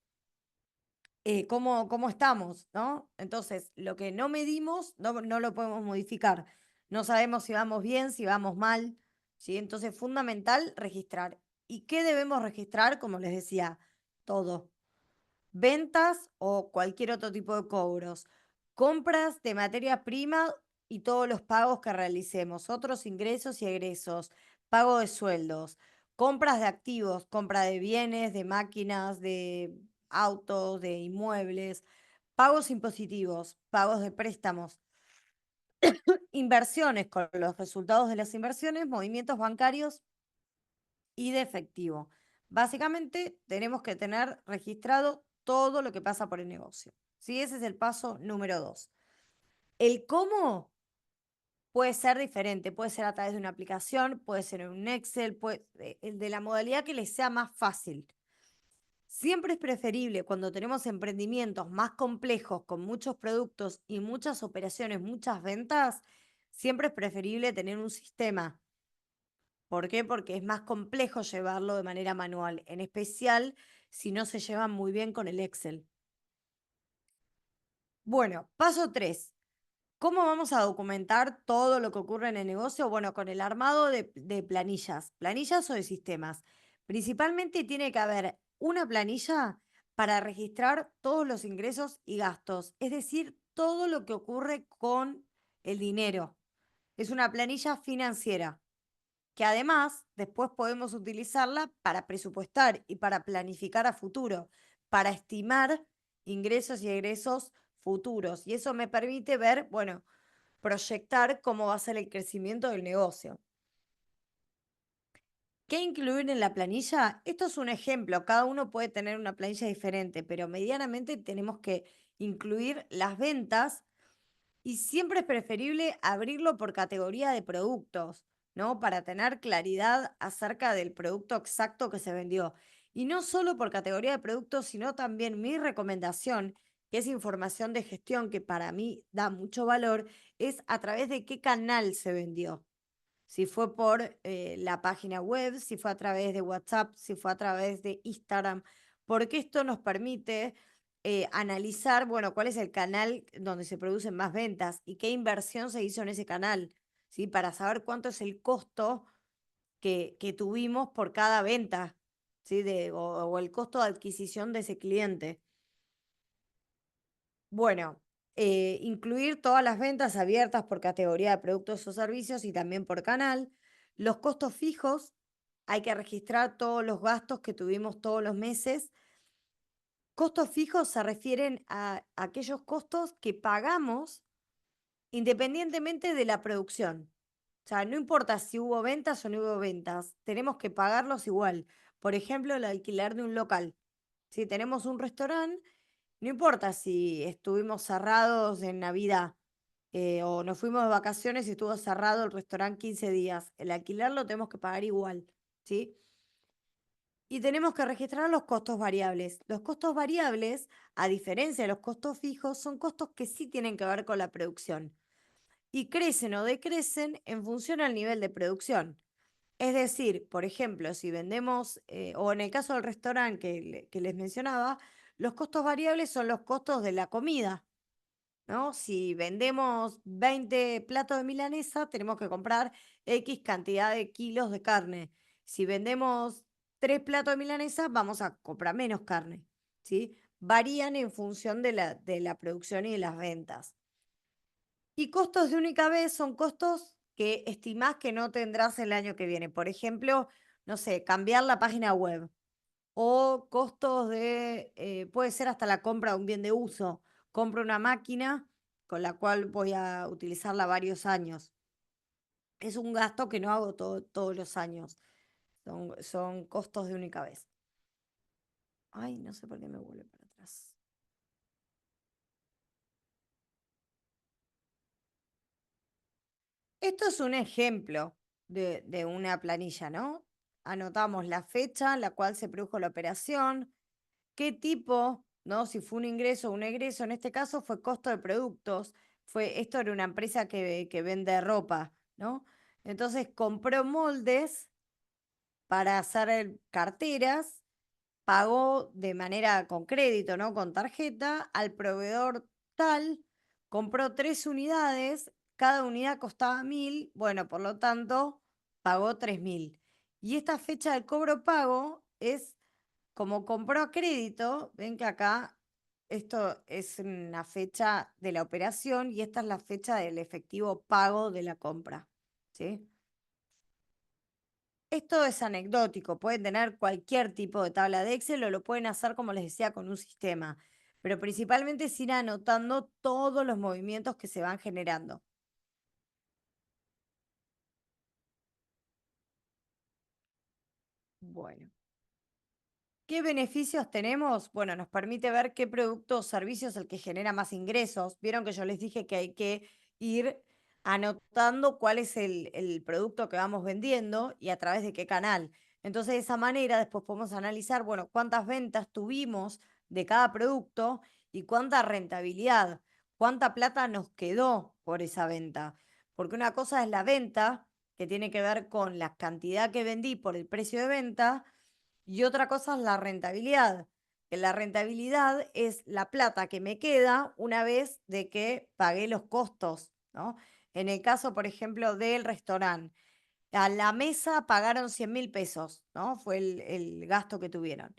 cómo estamos, ¿no? Entonces, lo que no medimos no lo podemos modificar. No sabemos si vamos bien, si vamos mal, ¿sí? Entonces, es fundamental registrar. ¿Y qué debemos registrar? Como les decía, todo. Ventas o cualquier otro tipo de cobros. Compras de materia prima y todos los pagos que realicemos. Otros ingresos y egresos. Pago de sueldos. Compras de activos, compra de bienes, de máquinas, de autos, de inmuebles, pagos impositivos, pagos de préstamos, inversiones con los resultados de las inversiones, movimientos bancarios y de efectivo. Básicamente, tenemos que tener registrado todo lo que pasa por el negocio. ¿Sí? Ese es el paso número 2. El cómo puede ser diferente, puede ser a través de una aplicación, puede ser en un Excel, el de la modalidad que les sea más fácil. Siempre es preferible cuando tenemos emprendimientos más complejos, con muchos productos y muchas operaciones, muchas ventas, siempre es preferible tener un sistema. ¿Por qué? Porque es más complejo llevarlo de manera manual, en especial si no se llevan muy bien con el Excel. Bueno, paso 3. ¿Cómo vamos a documentar todo lo que ocurre en el negocio? Bueno, con el armado de planillas o de sistemas. Principalmente tiene que haber una planilla para registrar todos los ingresos y gastos, es decir, todo lo que ocurre con el dinero. Es una planilla financiera que además después podemos utilizarla para presupuestar y para planificar a futuro, para estimar ingresos y egresos futuros. Y eso me permite ver, bueno, proyectar cómo va a ser el crecimiento del negocio. ¿Qué incluir en la planilla? Esto es un ejemplo, cada uno puede tener una planilla diferente, pero medianamente tenemos que incluir las ventas y siempre es preferible abrirlo por categoría de productos, ¿no? Para tener claridad acerca del producto exacto que se vendió. Y no solo por categoría de productos, sino también mi recomendación, que es información de gestión que para mí da mucho valor, es a través de qué canal se vendió. Si fue por la página web, si fue a través de WhatsApp, si fue a través de Instagram, porque esto nos permite analizar, bueno, cuál es el canal donde se producen más ventas y qué inversión se hizo en ese canal, ¿sí? Para saber cuánto es el costo que tuvimos por cada venta, ¿sí? O el costo de adquisición de ese cliente. Bueno, incluir todas las ventas abiertas por categoría de productos o servicios y también por canal. Los costos fijos, hay que registrar todos los gastos que tuvimos todos los meses. Costos fijos se refieren a aquellos costos que pagamos independientemente de la producción. O sea, no importa si hubo ventas o no hubo ventas, tenemos que pagarlos igual. Por ejemplo, el alquiler de un local. Si tenemos un restaurante, no importa si estuvimos cerrados en Navidad o nos fuimos de vacaciones y estuvo cerrado el restaurante 15 días. El alquiler lo tenemos que pagar igual, ¿sí? Y tenemos que registrar los costos variables. Los costos variables, a diferencia de los costos fijos, son costos que sí tienen que ver con la producción y crecen o decrecen en función al nivel de producción. Es decir, por ejemplo, si vendemos, o en el caso del restaurante que les mencionaba, los costos variables son los costos de la comida, ¿no? Si vendemos 20 platos de milanesa, tenemos que comprar X cantidad de kilos de carne. Si vendemos 3 platos de milanesa, vamos a comprar menos carne, ¿sí? Varían en función de la producción y de las ventas. Y costos de única vez son costos que estimás que no tendrás el año que viene. Por ejemplo, no sé, cambiar la página web o costos puede ser hasta la compra de un bien de uso. Compro una máquina con la cual voy a utilizarla varios años. Es un gasto que no hago todos los años. Son costos de única vez. Ay, no sé por qué me vuelve para atrás. Esto es un ejemplo de una planilla, ¿no? Anotamos la fecha en la cual se produjo la operación, qué tipo, ¿no? Si fue un ingreso o un egreso, en este caso fue costo de productos, esto era una empresa que vende ropa, ¿no? Entonces compró moldes para hacer carteras, pagó de manera con crédito, ¿no? Con tarjeta al proveedor tal, compró 3 unidades, cada unidad costaba 1.000, bueno, por lo tanto, pagó 3.000. Y esta fecha de cobro pago es como compró a crédito, ven que acá esto es una fecha de la operación y esta es la fecha del efectivo pago de la compra, ¿sí? Esto es anecdótico, pueden tener cualquier tipo de tabla de Excel o lo pueden hacer, como les decía, con un sistema, pero principalmente es ir anotando todos los movimientos que se van generando. Bueno. ¿Qué beneficios tenemos? Bueno, nos permite ver qué producto o servicio es el que genera más ingresos. Vieron que yo les dije que hay que ir anotando cuál es el producto que vamos vendiendo y a través de qué canal. Entonces, de esa manera, después podemos analizar, bueno, cuántas ventas tuvimos de cada producto y cuánta rentabilidad, cuánta plata nos quedó por esa venta. Porque una cosa es la venta, que tiene que ver con la cantidad que vendí por el precio de venta, y otra cosa es la rentabilidad, que la rentabilidad es la plata que me queda una vez de que pagué los costos, ¿no? En el caso, por ejemplo, del restaurante, a la mesa pagaron 100.000 pesos, ¿no? Fue el gasto que tuvieron.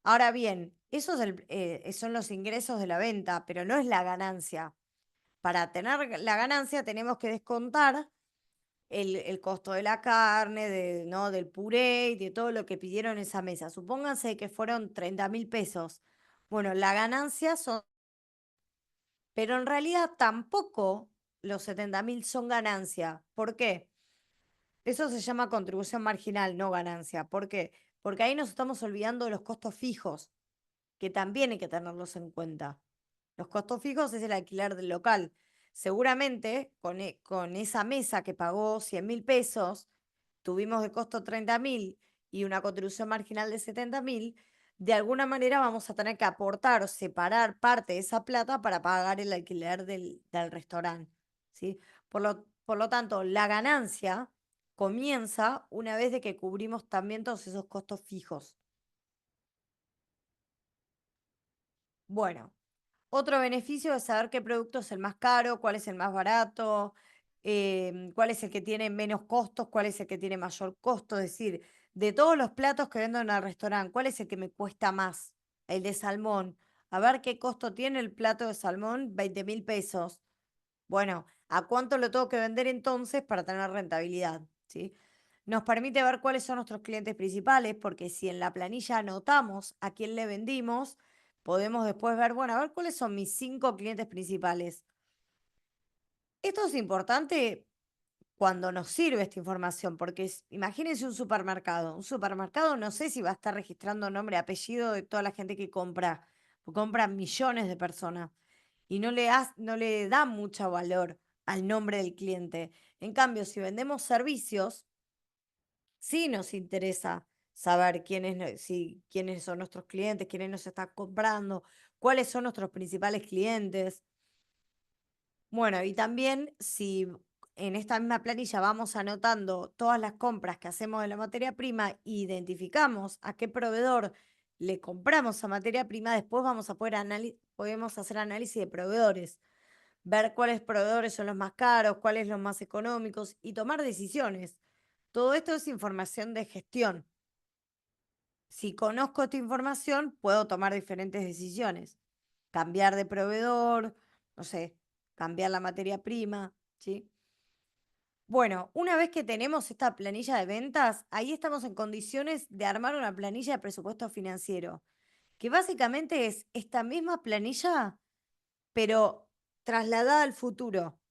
Ahora bien, son los ingresos de la venta, pero no es la ganancia. Para tener la ganancia tenemos que descontar el costo de la carne, ¿no? Del puré y de todo lo que pidieron en esa mesa. Supónganse que fueron 30.000 pesos. Bueno, la ganancia son, pero en realidad tampoco los 70.000 son ganancia. ¿Por qué? Eso se llama contribución marginal, no ganancia. ¿Por qué? Porque ahí nos estamos olvidando de los costos fijos, que también hay que tenerlos en cuenta. Los costos fijos es el alquiler del local. Seguramente con esa mesa que pagó 100.000 pesos, tuvimos de costo 30.000 y una contribución marginal de 70.000, de alguna manera vamos a tener que aportar o separar parte de esa plata para pagar el alquiler del restaurante, ¿sí? Por lo tanto, la ganancia comienza una vez de que cubrimos también todos esos costos fijos. Bueno, otro beneficio es saber qué producto es el más caro, cuál es el más barato, cuál es el que tiene menos costos, cuál es el que tiene mayor costo. Es decir, de todos los platos que vendo en el restaurante, ¿cuál es el que me cuesta más? El de salmón. A ver qué costo tiene el plato de salmón, 20.000 pesos. Bueno, ¿a cuánto lo tengo que vender entonces para tener rentabilidad? ¿Sí? Nos permite ver cuáles son nuestros clientes principales, porque si en la planilla anotamos a quién le vendimos, podemos después ver, bueno, a ver cuáles son mis 5 clientes principales. Esto es importante cuando nos sirve esta información, porque imagínense un supermercado. Un supermercado no sé si va a estar registrando nombre y apellido de toda la gente que compra, porque compran millones de personas y no le da mucho valor al nombre del cliente. En cambio, si vendemos servicios, sí nos interesa saber quiénes son nuestros clientes, quiénes nos están comprando, cuáles son nuestros principales clientes. Bueno, y también si en esta misma planilla vamos anotando todas las compras que hacemos de la materia prima e identificamos a qué proveedor le compramos esa materia prima, después vamos a podemos hacer análisis de proveedores, ver cuáles proveedores son los más caros, cuáles los más económicos y tomar decisiones. Todo esto es información de gestión. Si conozco esta información, puedo tomar diferentes decisiones. Cambiar de proveedor, no sé, cambiar la materia prima, ¿sí? Bueno, una vez que tenemos esta planilla de ventas, ahí estamos en condiciones de armar una planilla de presupuesto financiero, que básicamente es esta misma planilla, pero trasladada al futuro.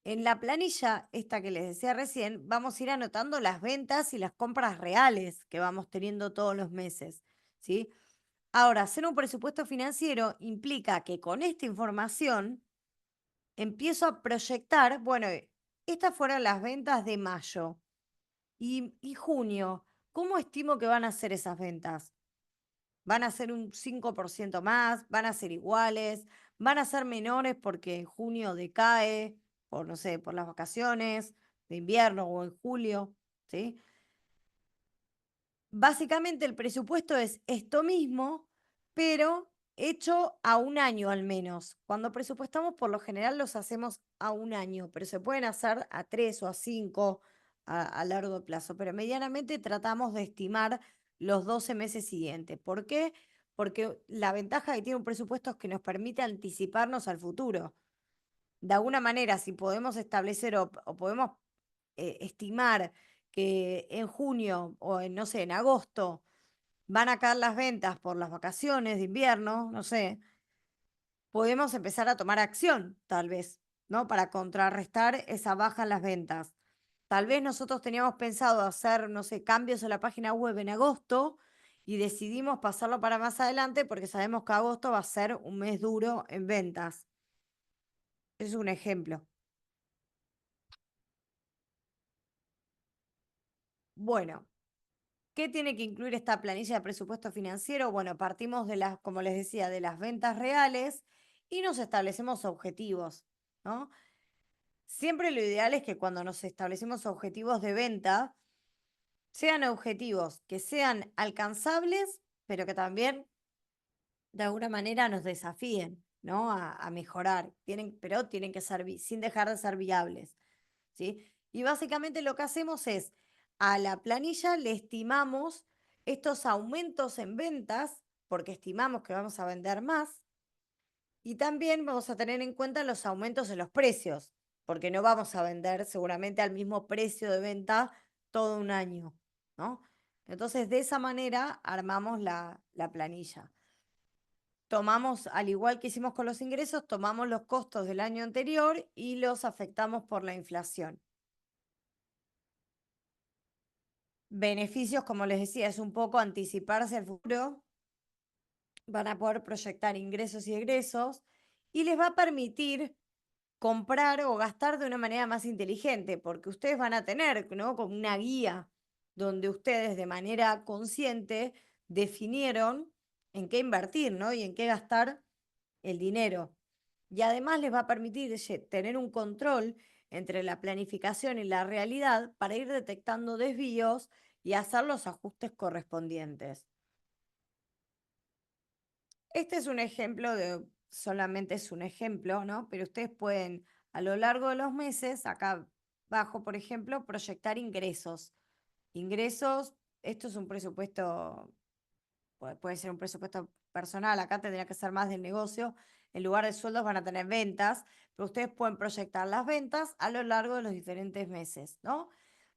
En la planilla, esta que les decía recién, vamos a ir anotando las ventas y las compras reales que vamos teniendo todos los meses, ¿sí? Ahora, hacer un presupuesto financiero implica que con esta información empiezo a proyectar, bueno, estas fueron las ventas de mayo y junio. ¿Cómo estimo que van a ser esas ventas? ¿Van a ser un 5% más? ¿Van a ser iguales? ¿Van a ser menores porque en junio decae por, no sé, por las vacaciones de invierno o en julio? ¿Sí? Básicamente el presupuesto es esto mismo, pero hecho a un año al menos. Cuando presupuestamos, por lo general los hacemos a un año, pero se pueden hacer a 3 o a 5 a largo plazo. Pero medianamente tratamos de estimar los 12 meses siguientes. ¿Por qué? Porque la ventaja que tiene un presupuesto es que nos permite anticiparnos al futuro. De alguna manera, si podemos establecer o podemos estimar que en junio o en, no sé, en agosto van a caer las ventas por las vacaciones de invierno, no sé, podemos empezar a tomar acción, tal vez, ¿no? Para contrarrestar esa baja en las ventas. Tal vez nosotros teníamos pensado hacer, no sé, cambios en la página web en agosto y decidimos pasarlo para más adelante porque sabemos que agosto va a ser un mes duro en ventas. Es un ejemplo. Bueno, ¿qué tiene que incluir esta planilla de presupuesto financiero? Bueno, partimos de las, como les decía, de las ventas reales y nos establecemos objetivos, ¿no? Siempre lo ideal es que cuando nos establecemos objetivos de venta, sean objetivos que sean alcanzables, pero que también de alguna manera nos desafíen, ¿no? A mejorar. Pero tienen que ser, sin dejar de ser viables, ¿sí? Y básicamente lo que hacemos es, a la planilla le estimamos estos aumentos en ventas, porque estimamos que vamos a vender más, y también vamos a tener en cuenta los aumentos en los precios, porque no vamos a vender seguramente al mismo precio de venta todo un año, ¿no? Entonces, de esa manera armamos la planilla. Tomamos, al igual que hicimos con los ingresos, tomamos los costos del año anterior y los afectamos por la inflación. Beneficios, como les decía, es un poco anticiparse al futuro, van a poder proyectar ingresos y egresos y les va a permitir comprar o gastar de una manera más inteligente, porque ustedes van a tener, ¿no? Como una guía donde ustedes de manera consciente definieron en qué invertir, ¿no? Y en qué gastar el dinero. Y además les va a permitir tener un control entre la planificación y la realidad para ir detectando desvíos y hacer los ajustes correspondientes. Este es un ejemplo de, solamente es un ejemplo, ¿no? Pero ustedes pueden a lo largo de los meses, acá abajo, por ejemplo, proyectar ingresos. Ingresos, esto es un presupuesto, puede ser un presupuesto personal, acá tendría que ser más del negocio. En lugar de sueldos van a tener ventas, pero ustedes pueden proyectar las ventas a lo largo de los diferentes meses, ¿no?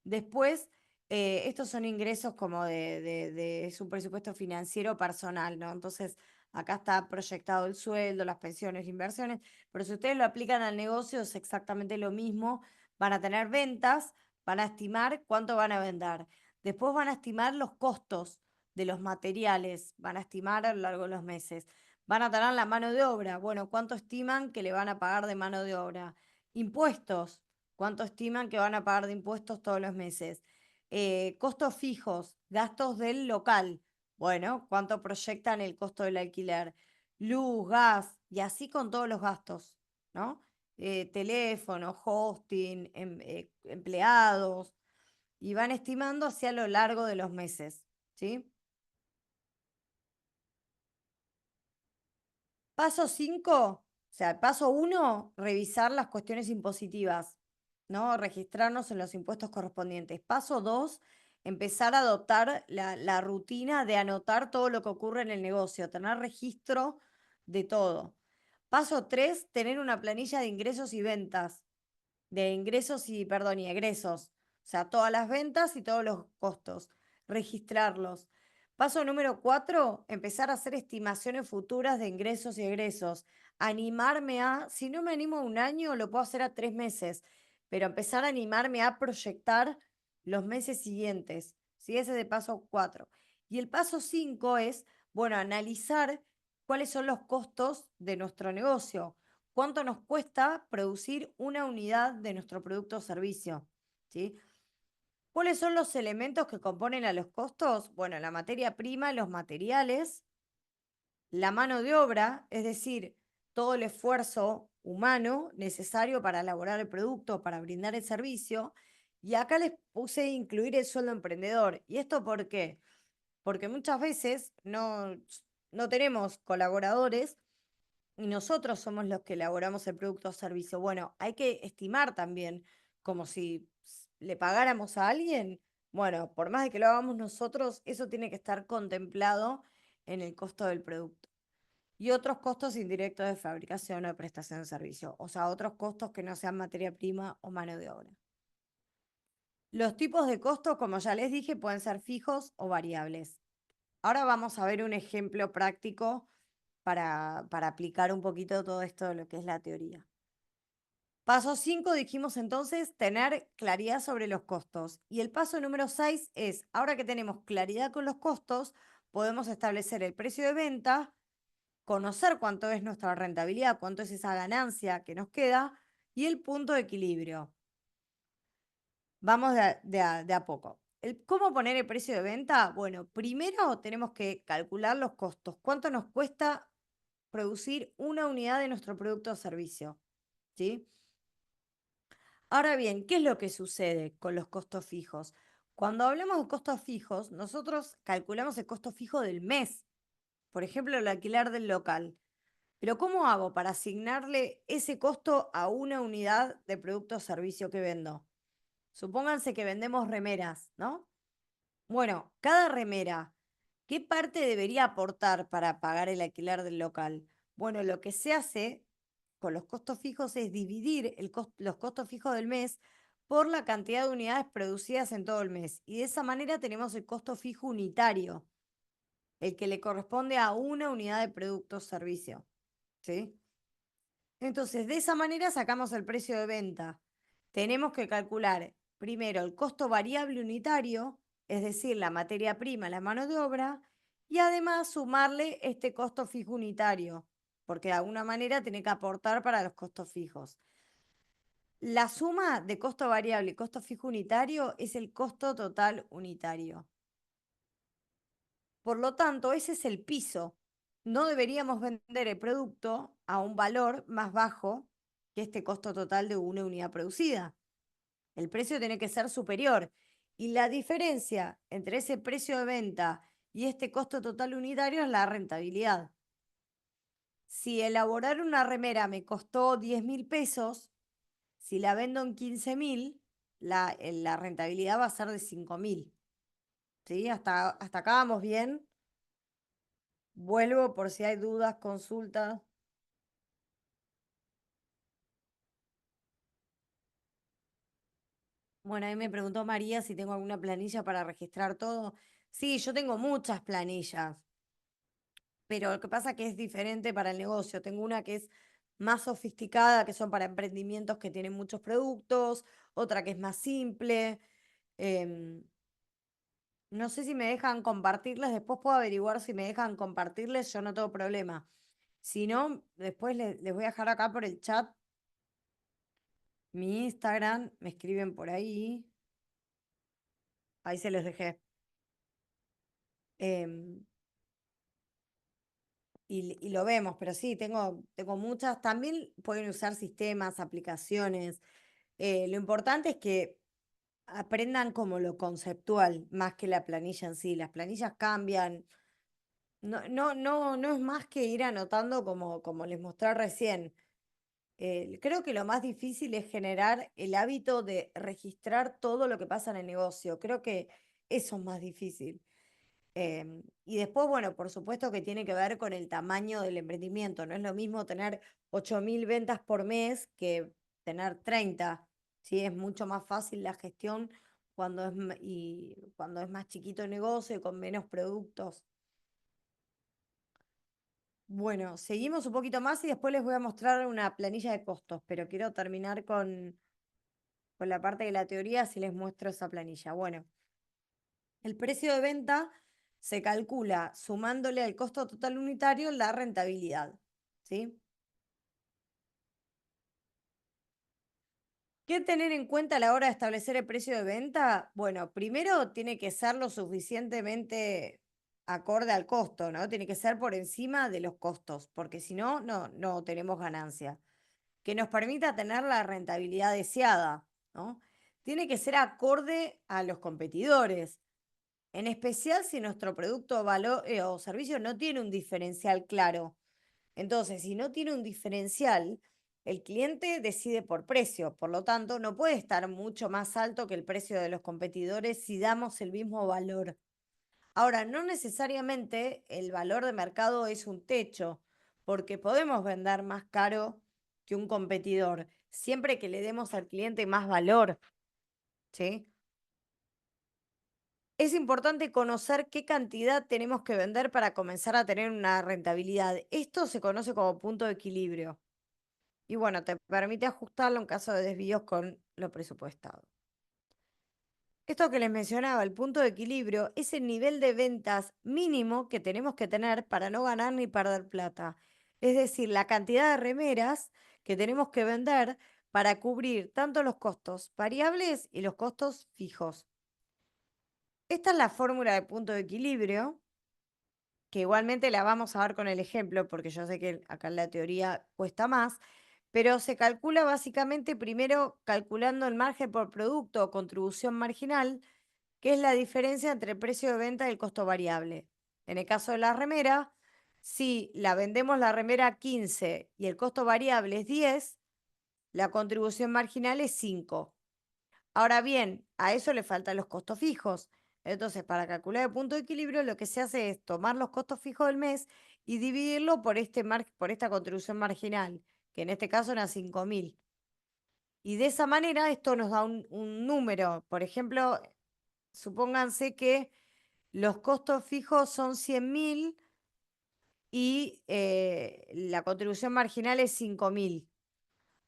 Después, estos son ingresos como es un presupuesto financiero personal, ¿no? Entonces, acá está proyectado el sueldo, las pensiones, inversiones, pero si ustedes lo aplican al negocio es exactamente lo mismo. Van a tener ventas, van a estimar cuánto van a vender. Después van a estimar los costos de los materiales, van a estimar a lo largo de los meses. Van a tener la mano de obra. Bueno, ¿cuánto estiman que le van a pagar de mano de obra? Impuestos. ¿Cuánto estiman que van a pagar de impuestos todos los meses? Costos fijos, gastos del local. Bueno, ¿cuánto proyectan el costo del alquiler? Luz, gas, y así con todos los gastos, ¿no? Teléfono, hosting, empleados, y van estimando hacia lo largo de los meses, ¿sí? Paso 5, o sea, paso 1, revisar las cuestiones impositivas, ¿no? Registrarnos en los impuestos correspondientes. Paso 2, empezar a adoptar la rutina de anotar todo lo que ocurre en el negocio, tener registro de todo. Paso 3, tener una planilla de ingresos y ventas, de ingresos y, perdón, y egresos. O sea, todas las ventas y todos los costos. Registrarlos. Paso número 4, empezar a hacer estimaciones futuras de ingresos y egresos. Animarme a, si no me animo a un año, lo puedo hacer a 3 meses, pero empezar a animarme a proyectar los meses siguientes. ¿Sí? Ese es de paso 4. Y el paso 5 es, bueno, analizar cuáles son los costos de nuestro negocio. ¿Cuánto nos cuesta producir una unidad de nuestro producto o servicio? ¿Sí? ¿Cuáles son los elementos que componen a los costos? Bueno, la materia prima, los materiales, la mano de obra, es decir, todo el esfuerzo humano necesario para elaborar el producto, para brindar el servicio. Y acá les puse incluir el sueldo emprendedor. ¿Y esto por qué? Porque muchas veces no tenemos colaboradores y nosotros somos los que elaboramos el producto o servicio. Bueno, hay que estimar también, como si le pagáramos a alguien. Bueno, por más de que lo hagamos nosotros, eso tiene que estar contemplado en el costo del producto. Y otros costos indirectos de fabricación o de prestación de servicio, o sea, otros costos que no sean materia prima o mano de obra. Los tipos de costos, como ya les dije, pueden ser fijos o variables. Ahora vamos a ver un ejemplo práctico para aplicar un poquito todo esto de lo que es la teoría. Paso 5 dijimos entonces tener claridad sobre los costos. Y el paso número 6 es, ahora que tenemos claridad con los costos, podemos establecer el precio de venta, conocer cuánto es nuestra rentabilidad, cuánto es esa ganancia que nos queda y el punto de equilibrio. Vamos de a poco. ¿Cómo poner el precio de venta? Bueno, primero tenemos que calcular los costos. ¿Cuánto nos cuesta producir una unidad de nuestro producto o servicio? ¿Sí? Ahora bien, ¿qué es lo que sucede con los costos fijos? Cuando hablamos de costos fijos, nosotros calculamos el costo fijo del mes, por ejemplo, el alquiler del local. Pero ¿cómo hago para asignarle ese costo a una unidad de producto o servicio que vendo? Supónganse que vendemos remeras, ¿no? Bueno, cada remera, ¿qué parte debería aportar para pagar el alquiler del local? Bueno, lo que se hace con los costos fijos es dividir los costos fijos del mes por la cantidad de unidades producidas en todo el mes. Y de esa manera tenemos el costo fijo unitario, el que le corresponde a una unidad de producto o servicio. ¿Sí? Entonces, de esa manera sacamos el precio de venta. Tenemos que calcular primero el costo variable unitario, es decir, la materia prima, la mano de obra, y además sumarle este costo fijo unitario, porque de alguna manera tiene que aportar para los costos fijos. La suma de costo variable y costo fijo unitario es el costo total unitario. Por lo tanto, ese es el piso. No deberíamos vender el producto a un valor más bajo que este costo total de una unidad producida. El precio tiene que ser superior. Y la diferencia entre ese precio de venta y este costo total unitario es la rentabilidad. Si elaborar una remera me costó 10.000 pesos, si la vendo en 15.000, la rentabilidad va a ser de 5.000. ¿Sí? Hasta acá vamos bien. Vuelvo por si hay dudas, consultas. Bueno, ahí me preguntó María si tengo alguna planilla para registrar todo. Sí, yo tengo muchas planillas, pero lo que pasa es que es diferente para el negocio. Tengo una que es más sofisticada, que son para emprendimientos que tienen muchos productos, otra que es más simple. Em, no sé si me dejan compartirles, después puedo averiguar si me dejan compartirles, yo no tengo problema. Si no, después les voy a dejar acá por el chat mi Instagram, me escriben por ahí, ahí se los dejé. Em, y lo vemos, pero sí, tengo muchas. También pueden usar sistemas, aplicaciones. Lo importante es que aprendan como lo conceptual, más que la planilla en sí. Las planillas cambian. No es más que ir anotando como les mostré recién. Creo que lo más difícil es generar el hábito de registrar todo lo que pasa en el negocio. Creo que eso es más difícil. Y después, bueno, por supuesto que tiene que ver con el tamaño del emprendimiento. No es lo mismo tener 8.000 ventas por mes que tener 30. ¿Sí? Es mucho más fácil la gestión y cuando es más chiquito el negocio y con menos productos. Bueno, seguimos un poquito más y después les voy a mostrar una planilla de costos, pero quiero terminar con la parte de la teoría si les muestro esa planilla. Bueno, el precio de venta se calcula sumándole al costo total unitario la rentabilidad. ¿Sí? ¿Qué tener en cuenta a la hora de establecer el precio de venta? Bueno, primero tiene que ser lo suficientemente acorde al costo, ¿no? Tiene que ser por encima de los costos, porque si no, no tenemos ganancia. Que nos permita tener la rentabilidad deseada, ¿no? Tiene que ser acorde a los competidores, en especial si nuestro producto o servicio no tiene un diferencial claro. Entonces, si no tiene un diferencial, el cliente decide por precio, por lo tanto, no puede estar mucho más alto que el precio de los competidores si damos el mismo valor. Ahora, no necesariamente el valor de mercado es un techo, porque podemos vender más caro que un competidor, siempre que le demos al cliente más valor, ¿sí? Es importante conocer qué cantidad tenemos que vender para comenzar a tener una rentabilidad. Esto se conoce como punto de equilibrio y bueno, te permite ajustarlo en caso de desvíos con lo presupuestado. Esto que les mencionaba, el punto de equilibrio, es el nivel de ventas mínimo que tenemos que tener para no ganar ni perder plata. Es decir, la cantidad de remeras que tenemos que vender para cubrir tanto los costos variables y los costos fijos. Esta es la fórmula de punto de equilibrio, que igualmente la vamos a ver con el ejemplo, porque yo sé que acá en la teoría cuesta más, pero se calcula básicamente primero calculando el margen por producto o contribución marginal, que es la diferencia entre el precio de venta y el costo variable. En el caso de la remera, si la vendemos la remera a 15 y el costo variable es 10, la contribución marginal es 5. Ahora bien, a eso le faltan los costos fijos. Entonces, para calcular el punto de equilibrio, lo que se hace es tomar los costos fijos del mes y dividirlo por, por esta contribución marginal, que en este caso era 5.000. Y de esa manera esto nos da un número. Por ejemplo, supónganse que los costos fijos son 100.000 y la contribución marginal es 5.000.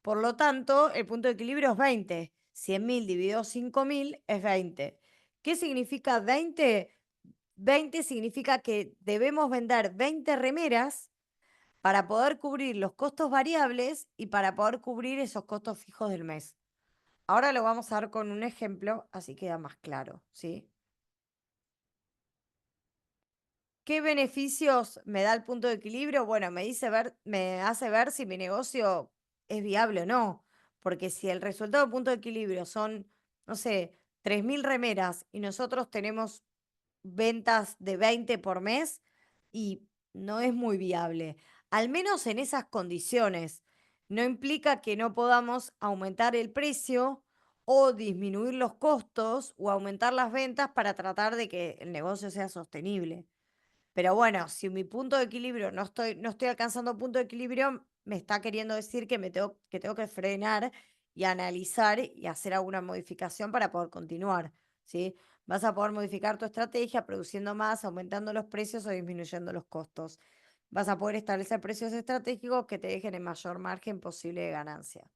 Por lo tanto, el punto de equilibrio es 20. 100.000 dividido 5.000 es 20. ¿Qué significa 20? 20 significa que debemos vender 20 remeras para poder cubrir los costos variables y para poder cubrir esos costos fijos del mes. Ahora lo vamos a ver con un ejemplo, así queda más claro, ¿sí? ¿Qué beneficios me da el punto de equilibrio? Bueno, me hace ver si mi negocio es viable o no. Porque si el resultado del punto de equilibrio son, no sé, 3.000 remeras y nosotros tenemos ventas de 20 por mes y no es muy viable. Al menos en esas condiciones. No implica que no podamos aumentar el precio o disminuir los costos o aumentar las ventas para tratar de que el negocio sea sostenible. Pero bueno, si mi punto de equilibrio no estoy alcanzando punto de equilibrio, me está queriendo decir que tengo que frenar y analizar y hacer alguna modificación para poder continuar, ¿sí? Vas a poder modificar tu estrategia produciendo más, aumentando los precios o disminuyendo los costos. Vas a poder establecer precios estratégicos que te dejen el mayor margen posible de ganancia.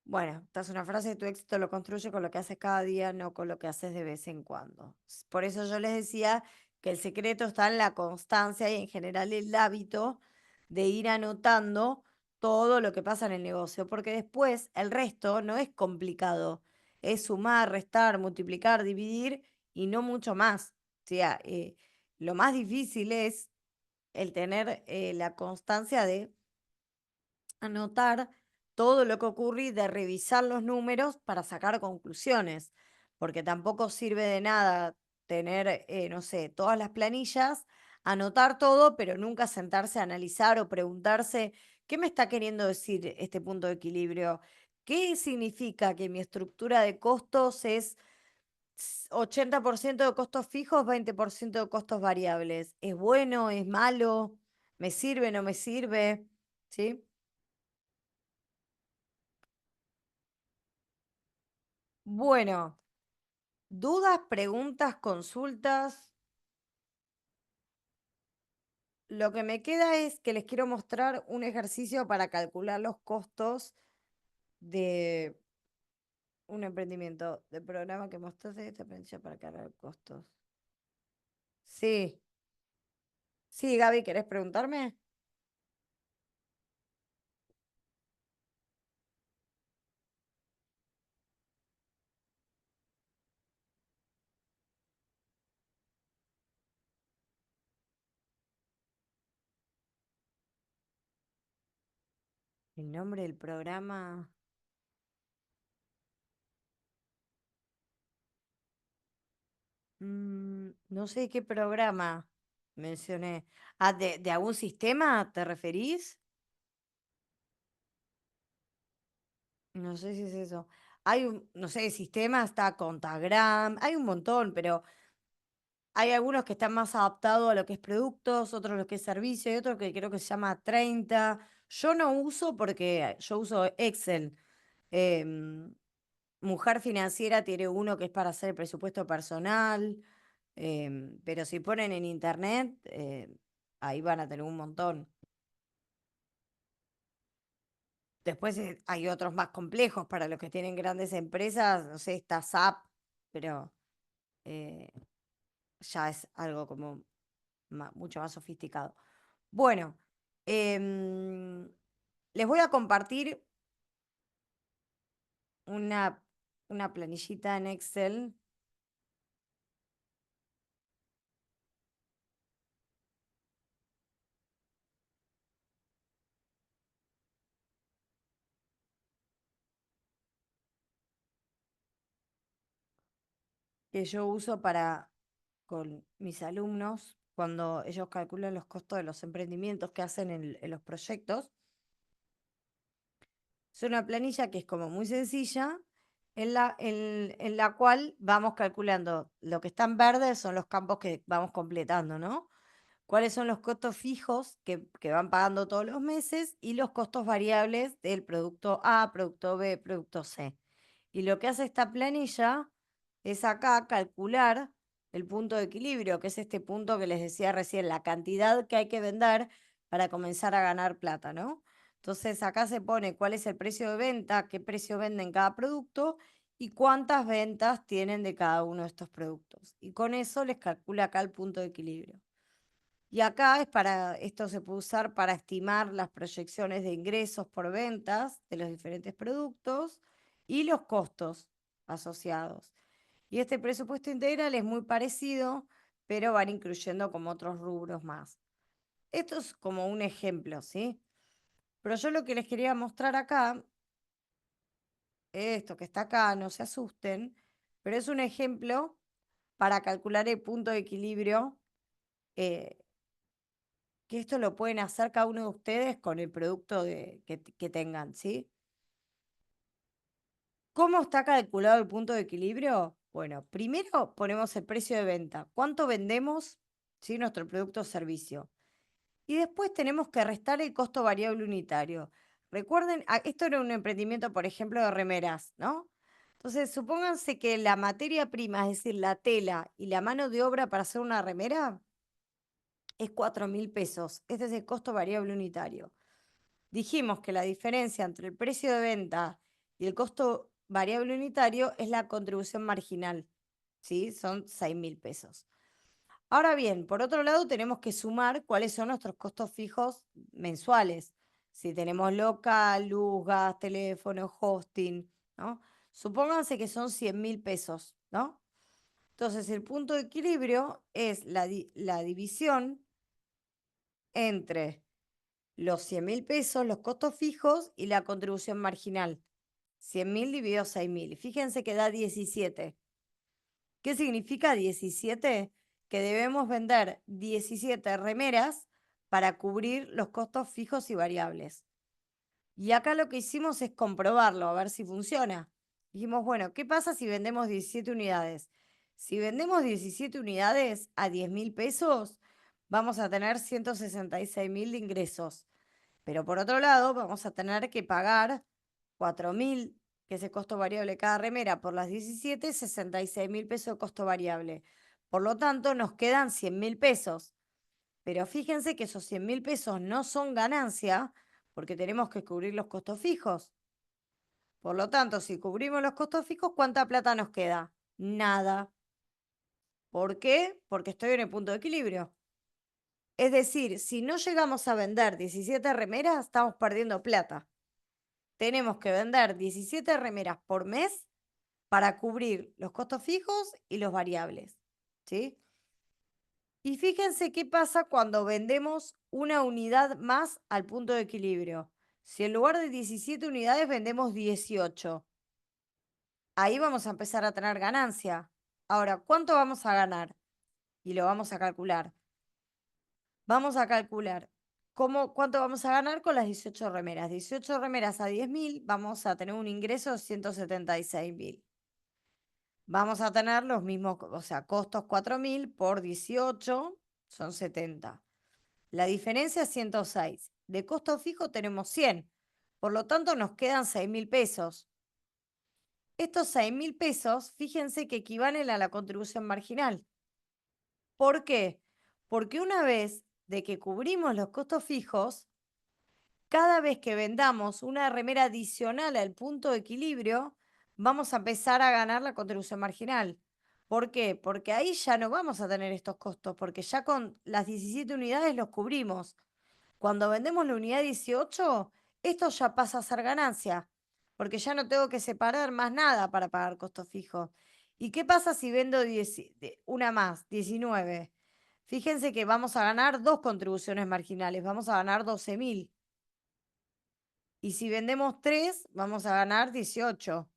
Bueno, esta es una frase: tu éxito lo construye con lo que haces cada día, no con lo que haces de vez en cuando. Por eso yo les decía que el secreto está en la constancia y en general el hábito de ir anotando todo lo que pasa en el negocio, porque después el resto no es complicado, es sumar, restar, multiplicar, dividir y no mucho más. O sea, lo más difícil es el tener la constancia de anotar todo lo que ocurre y de revisar los números para sacar conclusiones, porque tampoco sirve de nada tener, no sé, todas las planillas, anotar todo, pero nunca sentarse a analizar o preguntarse qué me está queriendo decir este punto de equilibrio. ¿Qué significa que mi estructura de costos es 80% de costos fijos, 20% de costos variables? ¿Es bueno? ¿Es malo? ¿Me sirve? ¿No me sirve? ¿Sí? Bueno, dudas, preguntas, consultas. Lo que me queda es que les quiero mostrar un ejercicio para calcular los costos de un emprendimiento, de programa que mostraste esta planilla para cargar costos. Sí, sí, Gaby, ¿querés preguntarme? El nombre del programa. No sé qué programa mencioné. Ah, ¿de algún sistema te referís? No sé si es eso. Hay no sé, sistema, está Contagram, hay un montón, pero hay algunos que están más adaptados a lo que es productos, otros lo que es servicio y otro que creo que se llama 30. Yo no uso porque yo uso Excel. em, Mujer Financiera tiene uno que es para hacer el presupuesto personal, pero si ponen en internet, ahí van a tener un montón. Después hay otros más complejos para los que tienen grandes empresas, no sé, está SAP, pero eh, ya es algo como mucho más sofisticado. Bueno, em, les voy a compartir una, una planillita en Excel que yo uso con mis alumnos cuando ellos calculan los costos de los emprendimientos que hacen en los proyectos. Es una planilla que es como muy sencilla, en la cual vamos calculando lo que está en verde son los campos que vamos completando, ¿no? Cuáles son los costos fijos que van pagando todos los meses y los costos variables del producto A, producto B, producto C. Y lo que hace esta planilla es acá calcular el punto de equilibrio, que es este punto que les decía recién, la cantidad que hay que vender para comenzar a ganar plata, ¿no? Entonces acá se pone cuál es el precio de venta, qué precio venden cada producto y cuántas ventas tienen de cada uno de estos productos. Y con eso les calcula acá el punto de equilibrio. Y acá esto se puede usar para estimar las proyecciones de ingresos por ventas de los diferentes productos y los costos asociados. Y este presupuesto integral es muy parecido, pero van incluyendo como otros rubros más. Esto es como un ejemplo, ¿sí? Pero yo lo que les quería mostrar acá, esto que está acá, no se asusten, pero es un ejemplo para calcular el punto de equilibrio, eh, que esto lo pueden hacer cada uno de ustedes con el producto que tengan, ¿sí? ¿Cómo está calculado el punto de equilibrio? Bueno, primero ponemos el precio de venta. ¿Cuánto vendemos, ¿sí? Nuestro producto o servicio? Y después tenemos que restar el costo variable unitario. Recuerden, esto era un emprendimiento, por ejemplo, de remeras, ¿no? Entonces, supónganse que la materia prima, es decir, la tela y la mano de obra para hacer una remera, es 4.000 pesos. Este es el costo variable unitario. Dijimos que la diferencia entre el precio de venta y el costo variable unitario es la contribución marginal, ¿sí? Son 6.000 pesos. Ahora bien, por otro lado, tenemos que sumar cuáles son nuestros costos fijos mensuales. Si tenemos local, luz, gas, teléfono, hosting, ¿no? Supónganse que son 100.000 pesos, ¿no? Entonces, el punto de equilibrio es la división entre los 100.000 pesos, los costos fijos y la contribución marginal. 100.000 dividido 6.000. Fíjense que da 17. ¿Qué significa 17? Que debemos vender 17 remeras para cubrir los costos fijos y variables. Y acá lo que hicimos es comprobarlo, a ver si funciona. Dijimos, bueno, ¿qué pasa si vendemos 17 unidades? Si vendemos 17 unidades a 10.000 pesos, vamos a tener 166.000 de ingresos. Pero por otro lado, vamos a tener que pagar 4.000, que es el costo variable de cada remera, por las 17, 66.000 pesos de costo variable. Por lo tanto, nos quedan 100.000 pesos. Pero fíjense que esos 100.000 pesos no son ganancia porque tenemos que cubrir los costos fijos. Por lo tanto, si cubrimos los costos fijos, ¿cuánta plata nos queda? Nada. ¿Por qué? Porque estoy en el punto de equilibrio. Es decir, si no llegamos a vender 17 remeras, estamos perdiendo plata. Tenemos que vender 17 remeras por mes para cubrir los costos fijos y los variables, ¿sí? Y fíjense qué pasa cuando vendemos una unidad más al punto de equilibrio. Si en lugar de 17 unidades vendemos 18, ahí vamos a empezar a tener ganancia. Ahora, ¿cuánto vamos a ganar? Y lo vamos a calcular. Vamos a calcular cuánto vamos a ganar con las 18 remeras. 18 remeras a 10.000, vamos a tener un ingreso de 176.000. Vamos a tener los mismos, o sea, costos 4.000 por 18 son 70. La diferencia es 106. De costo fijo tenemos 100. Por lo tanto, nos quedan 6.000 pesos. Estos 6.000 pesos, fíjense que equivalen a la contribución marginal. ¿Por qué? Porque una vez de que cubrimos los costos fijos, cada vez que vendamos una remera adicional al punto de equilibrio, vamos a empezar a ganar la contribución marginal. ¿Por qué? Porque ahí ya no vamos a tener estos costos, porque ya con las 17 unidades los cubrimos. Cuando vendemos la unidad 18, esto ya pasa a ser ganancia, porque ya no tengo que separar más nada para pagar costos fijos. ¿Y qué pasa si vendo una más, 19? Fíjense que vamos a ganar dos contribuciones marginales, vamos a ganar 12.000. Y si vendemos 3, vamos a ganar 18.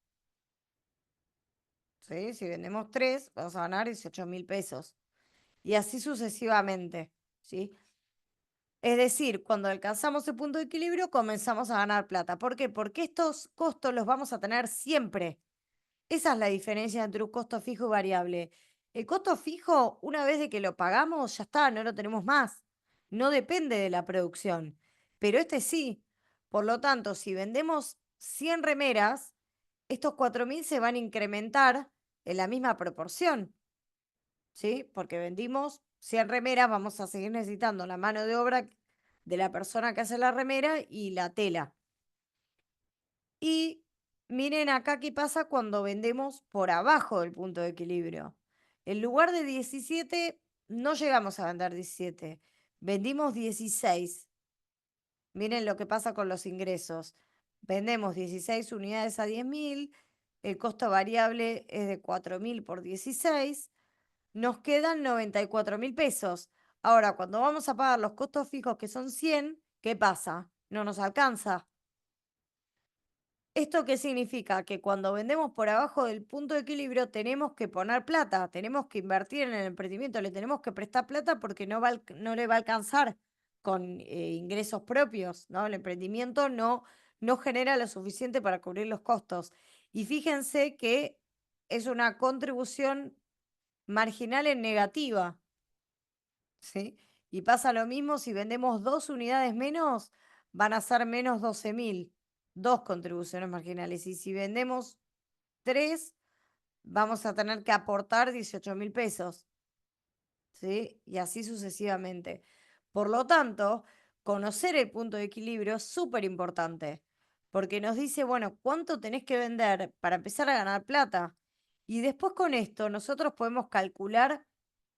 ¿Sí? Si vendemos 3, vamos a ganar 18.000 pesos. Y así sucesivamente. ¿Sí? Es decir, cuando alcanzamos el punto de equilibrio, comenzamos a ganar plata. ¿Por qué? Porque estos costos los vamos a tener siempre. Esa es la diferencia entre un costo fijo y variable. El costo fijo, una vez de que lo pagamos, ya está, no lo tenemos más. No depende de la producción. Pero este sí. Por lo tanto, si vendemos 100 remeras, estos 4.000 se van a incrementar en la misma proporción, ¿sí? Porque vendimos 100 remeras, vamos a seguir necesitando la mano de obra de la persona que hace la remera y la tela. Y miren acá qué pasa cuando vendemos por abajo del punto de equilibrio. En lugar de 17, no llegamos a vender 17, vendimos 16. Miren lo que pasa con los ingresos. Vendemos 16 unidades a 10.000, el costo variable es de 4.000 por 16, nos quedan 94.000 pesos. Ahora, cuando vamos a pagar los costos fijos que son 100, ¿qué pasa? No nos alcanza. ¿Esto qué significa? Que cuando vendemos por abajo del punto de equilibrio tenemos que poner plata, tenemos que invertir en el emprendimiento, le tenemos que prestar plata porque no le va a alcanzar con ingresos propios, ¿no? El emprendimiento no genera lo suficiente para cubrir los costos. Y fíjense que es una contribución marginal en negativa, ¿sí? Y pasa lo mismo si vendemos 2 unidades menos, van a ser menos 12.000, dos contribuciones marginales. Y si vendemos 3, vamos a tener que aportar 18.000 pesos, ¿sí? Y así sucesivamente. Por lo tanto, conocer el punto de equilibrio es súper importante, porque nos dice, bueno, cuánto tenés que vender para empezar a ganar plata. Y después con esto nosotros podemos calcular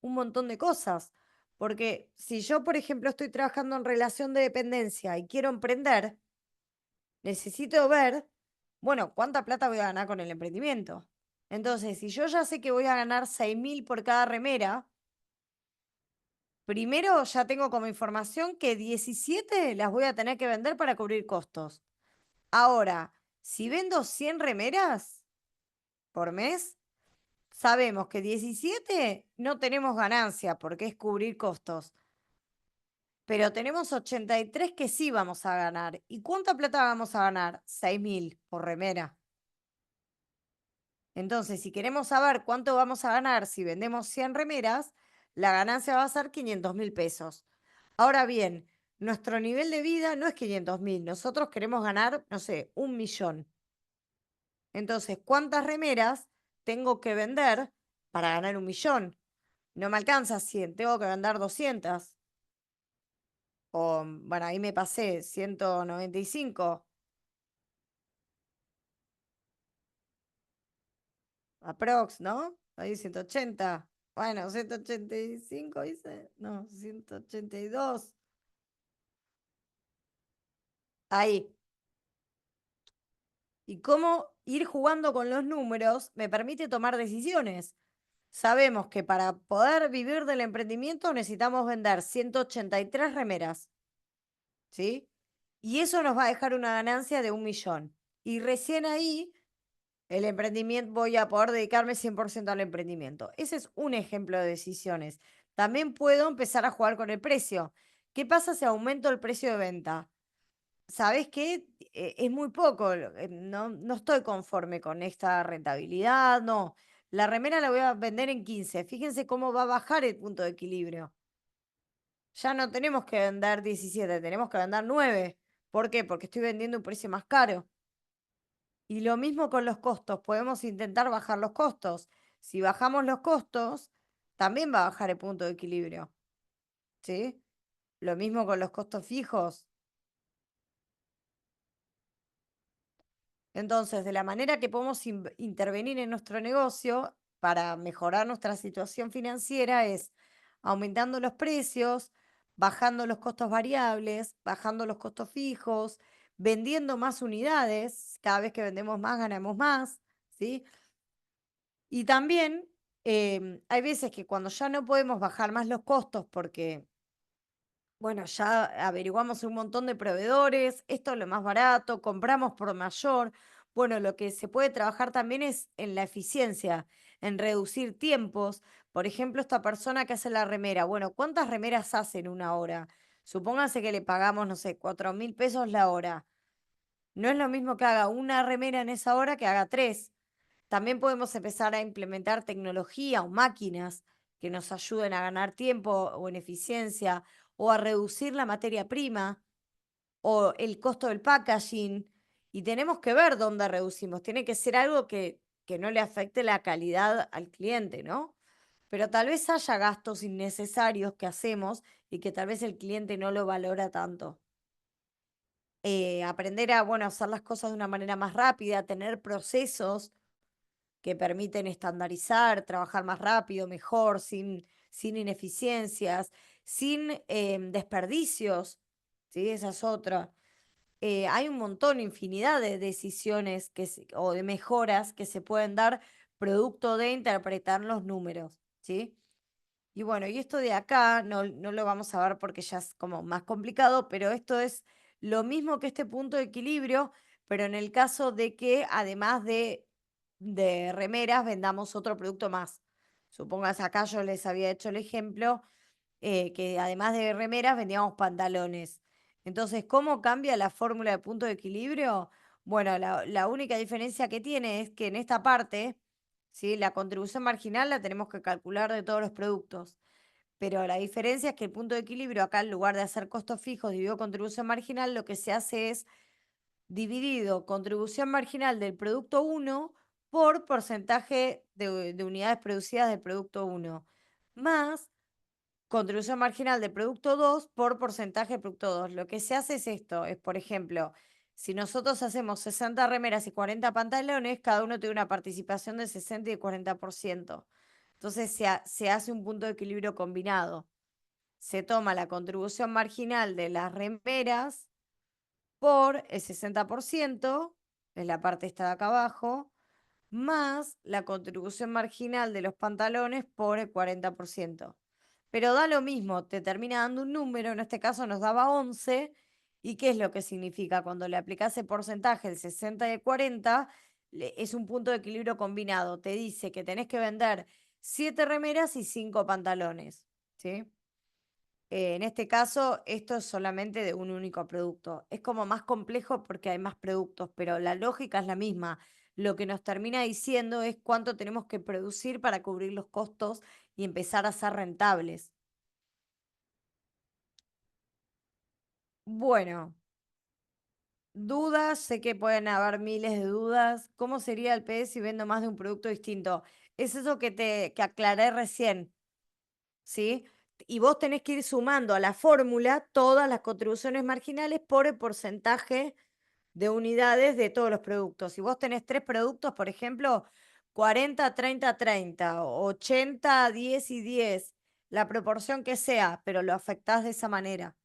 un montón de cosas, porque si yo, por ejemplo, estoy trabajando en relación de dependencia y quiero emprender, necesito ver, bueno, cuánta plata voy a ganar con el emprendimiento. Entonces, si yo ya sé que voy a ganar 6.000 por cada remera, primero ya tengo como información que 17 las voy a tener que vender para cubrir costos. Ahora, si vendo 100 remeras por mes, sabemos que 17 no tenemos ganancia porque es cubrir costos, pero tenemos 83 que sí vamos a ganar. ¿Y cuánta plata vamos a ganar? 6.000 por remera. Entonces, si queremos saber cuánto vamos a ganar si vendemos 100 remeras, la ganancia va a ser 500.000 pesos. Ahora bien, nuestro nivel de vida no es 500.000, nosotros queremos ganar, no sé, 1.000.000. Entonces, ¿cuántas remeras tengo que vender para ganar 1.000.000? No me alcanza 100, tengo que vender 200. O, bueno, ahí me pasé, 195, aprox, ¿no? Ahí 180. Bueno, 185 dice. No, 182. Ahí. Y cómo ir jugando con los números me permite tomar decisiones. Sabemos que para poder vivir del emprendimiento necesitamos vender 183 remeras, ¿sí? Y eso nos va a dejar una ganancia de 1.000.000. Y recién ahí el emprendimiento, voy a poder dedicarme 100% al emprendimiento. Ese es un ejemplo de decisiones. También puedo empezar a jugar con el precio. ¿Qué pasa si aumento el precio de venta? ¿Sabes qué? Es muy poco, no estoy conforme con esta rentabilidad, no. La remera la voy a vender en 15. Fíjense cómo va a bajar el punto de equilibrio. Ya no tenemos que vender 17, tenemos que vender 9. ¿Por qué? Porque estoy vendiendo un precio más caro. Y lo mismo con los costos, podemos intentar bajar los costos. Si bajamos los costos, también va a bajar el punto de equilibrio, ¿sí? Lo mismo con los costos fijos. Entonces, de la manera que podemos intervenir en nuestro negocio para mejorar nuestra situación financiera es aumentando los precios, bajando los costos variables, bajando los costos fijos, vendiendo más unidades. Cada vez que vendemos más, ganamos más, ¿sí? Y también hay veces que cuando ya no podemos bajar más los costos porque bueno, ya averiguamos un montón de proveedores, esto es lo más barato, compramos por mayor. Bueno, lo que se puede trabajar también es en la eficiencia, en reducir tiempos. Por ejemplo, esta persona que hace la remera, bueno, ¿cuántas remeras hace en una hora? Supóngase que le pagamos, no sé, 4.000 pesos la hora. No es lo mismo que haga una remera en esa hora que haga tres. También podemos empezar a implementar tecnología o máquinas que nos ayuden a ganar tiempo o en eficiencia o a reducir la materia prima o el costo del packaging. Y tenemos que ver dónde reducimos. Tiene que ser algo que no le afecte la calidad al cliente, ¿no? Pero tal vez haya gastos innecesarios que hacemos y que tal vez el cliente no lo valora tanto. Aprender a, bueno, hacer las cosas de una manera más rápida, tener procesos que permiten estandarizar, trabajar más rápido, mejor, sin ineficiencias, sin desperdicios, ¿sí? Esa es otra. Hay un montón, infinidad de decisiones o de mejoras que se pueden dar producto de interpretar los números, ¿sí? Y bueno, y esto de acá no lo vamos a ver porque ya es como más complicado, pero esto es lo mismo que este punto de equilibrio, pero en el caso de que además de remeras vendamos otro producto más. Supongas acá yo les había hecho el ejemplo que además de remeras vendíamos pantalones. Entonces, ¿cómo cambia la fórmula de punto de equilibrio? Bueno, la única diferencia que tiene es que en esta parte, ¿sí? La contribución marginal la tenemos que calcular de todos los productos. Pero la diferencia es que el punto de equilibrio acá, en lugar de hacer costos fijos dividido contribución marginal, lo que se hace es dividido contribución marginal del producto uno por porcentaje de unidades producidas del producto uno más contribución marginal de producto 2 por porcentaje de producto 2. Lo que se hace es esto, es por ejemplo, si nosotros hacemos 60 remeras y 40 pantalones, cada uno tiene una participación de 60 y de 40%. Entonces se hace un punto de equilibrio combinado. Se toma la contribución marginal de las remeras por el 60%, es la parte esta de acá abajo, más la contribución marginal de los pantalones por el 40%. Pero da lo mismo, te termina dando un número, en este caso nos daba 11, ¿y qué es lo que significa? Cuando le aplicás el porcentaje del 60 y el 40, es un punto de equilibrio combinado, te dice que tenés que vender 7 remeras y 5 pantalones, ¿sí? En este caso, esto es solamente de un único producto. Es como más complejo porque hay más productos, pero la lógica es la misma. Lo que nos termina diciendo es cuánto tenemos que producir para cubrir los costos y empezar a ser rentables. Bueno, dudas, sé que pueden haber miles de dudas. ¿Cómo sería el P si vendo más de un producto distinto? Es eso que aclaré recién. ¿Sí? Y vos tenés que ir sumando a la fórmula todas las contribuciones marginales por el porcentaje de unidades de todos los productos. Si vos tenés tres productos, por ejemplo, 40, 30, 30, 80, 10 y 10, la proporción que sea, pero lo afectás de esa manera.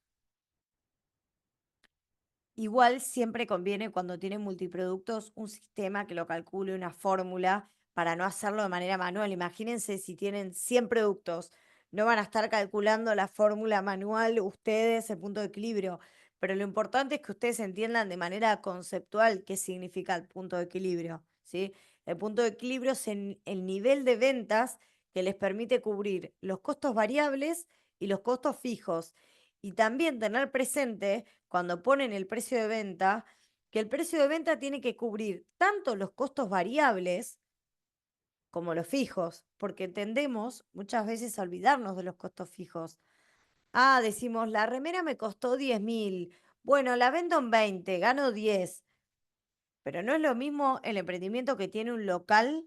Igual siempre conviene cuando tienen multiproductos un sistema que lo calcule, una fórmula, para no hacerlo de manera manual. Imagínense si tienen 100 productos, no van a estar calculando la fórmula manual ustedes, el punto de equilibrio. Pero lo importante es que ustedes entiendan de manera conceptual qué significa el punto de equilibrio, ¿sí? El punto de equilibrio es el nivel de ventas que les permite cubrir los costos variables y los costos fijos. Y también tener presente cuando ponen el precio de venta, que el precio de venta tiene que cubrir tanto los costos variables como los fijos, porque tendemos muchas veces a olvidarnos de los costos fijos. Ah, decimos, la remera me costó 10.000. Bueno, la vendo en 20, gano 10. pero no es lo mismo el emprendimiento que tiene un local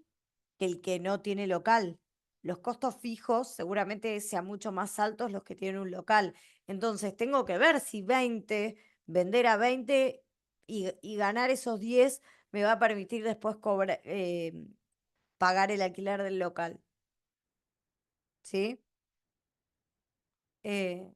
que el que no tiene local. Los costos fijos seguramente sean mucho más altos los que tienen un local. Entonces tengo que ver si 20, vender a 20 y ganar esos 10 me va a permitir después pagar el alquiler del local. ¿Sí? Eh,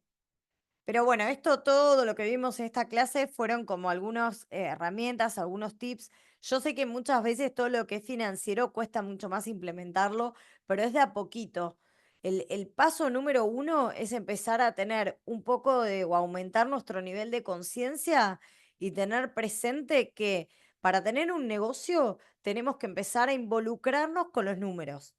Pero bueno, esto todo lo que vimos en esta clase fueron como algunas herramientas, algunos tips. Yo sé que muchas veces todo lo que es financiero cuesta mucho más implementarlo, pero es de a poquito. El paso número uno es empezar a tener un poco de o aumentar nuestro nivel de conciencia y tener presente que para tener un negocio tenemos que empezar a involucrarnos con los números,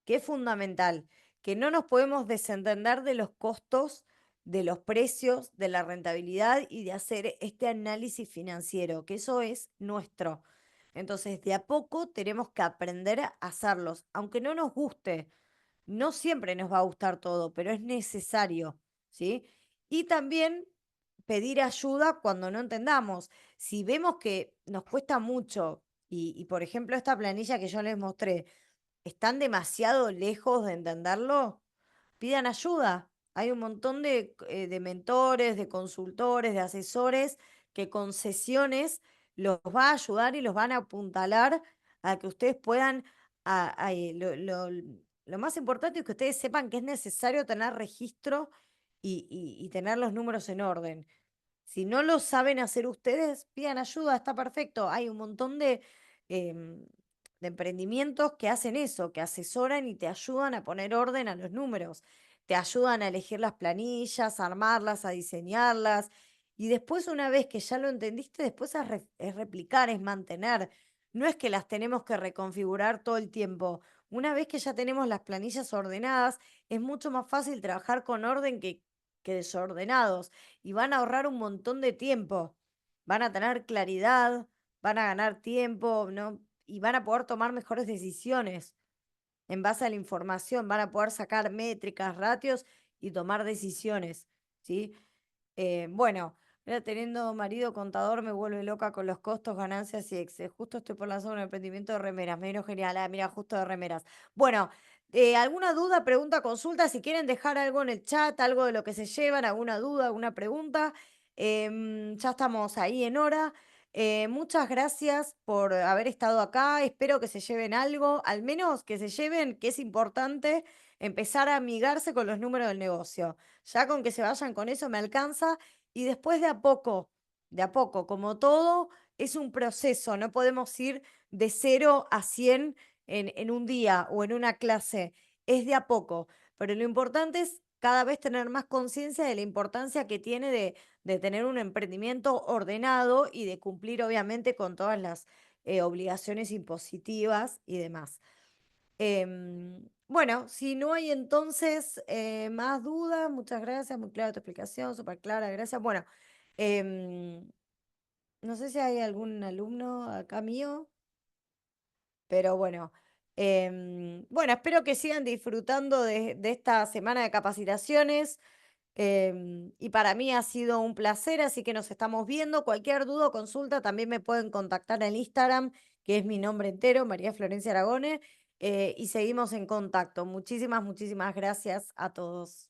que es fundamental, que no nos podemos desentender de los costos, de los precios, de la rentabilidad y de hacer este análisis financiero, que eso es nuestro. Entonces, de a poco tenemos que aprender a hacerlos, aunque no nos guste. No siempre nos va a gustar todo, pero es necesario, ¿sí? Y también pedir ayuda cuando no entendamos. Si vemos que nos cuesta mucho por ejemplo, esta planilla que yo les mostré, están demasiado lejos de entenderlo, pidan ayuda. Hay un montón de mentores, de consultores, de asesores que con sesiones los va a ayudar y los van a apuntalar a que ustedes puedan, lo más importante es que ustedes sepan que es necesario tener registro y tener los números en orden. Si no lo saben hacer ustedes, pidan ayuda, está perfecto. Hay un montón em, de emprendimientos que hacen eso, que asesoran y te ayudan a poner orden a los números. Te ayudan a elegir las planillas, a armarlas, a diseñarlas. Y después, una vez que ya lo entendiste, después es replicar, es mantener. No es que las tenemos que reconfigurar todo el tiempo. Una vez que ya tenemos las planillas ordenadas, es mucho más fácil trabajar con orden que desordenados y van a ahorrar un montón de tiempo. Van a tener claridad, van a ganar tiempo, ¿no? Y van a poder tomar mejores decisiones en base a la información, van a poder sacar métricas, ratios y tomar decisiones, ¿sí? Bueno, mira, teniendo marido contador me vuelve loca con los costos, ganancias y exes. Justo estoy por lanzar un emprendimiento de remeras. Me vino genial. Ah, mira, justo de remeras. Bueno, ¿alguna duda, pregunta, consulta? Si quieren dejar algo en el chat, algo de lo que se llevan, alguna duda, alguna pregunta, ya estamos ahí en hora. Muchas gracias por haber estado acá. Espero que se lleven algo, al menos que se lleven, que es importante empezar a amigarse con los números del negocio. Ya con que se vayan con eso me alcanza y después de a poco, como todo, es un proceso, no podemos ir de 0 a 100 en un día o en una clase, es de a poco, pero lo importante es cada vez tener más conciencia de la importancia que tiene de tener un emprendimiento ordenado y de cumplir obviamente con todas las obligaciones impositivas y demás. Bueno, si no hay entonces más dudas, muchas gracias, muy clara tu explicación, súper clara, gracias. Bueno, em, no sé si hay algún alumno acá mío, pero bueno, bueno, espero que sigan disfrutando de esta semana de capacitaciones. Y para mí ha sido un placer, así que nos estamos viendo. Cualquier duda o consulta también me pueden contactar en Instagram, que es mi nombre entero, María Florencia Aragone, y seguimos en contacto. Muchísimas, muchísimas gracias a todos.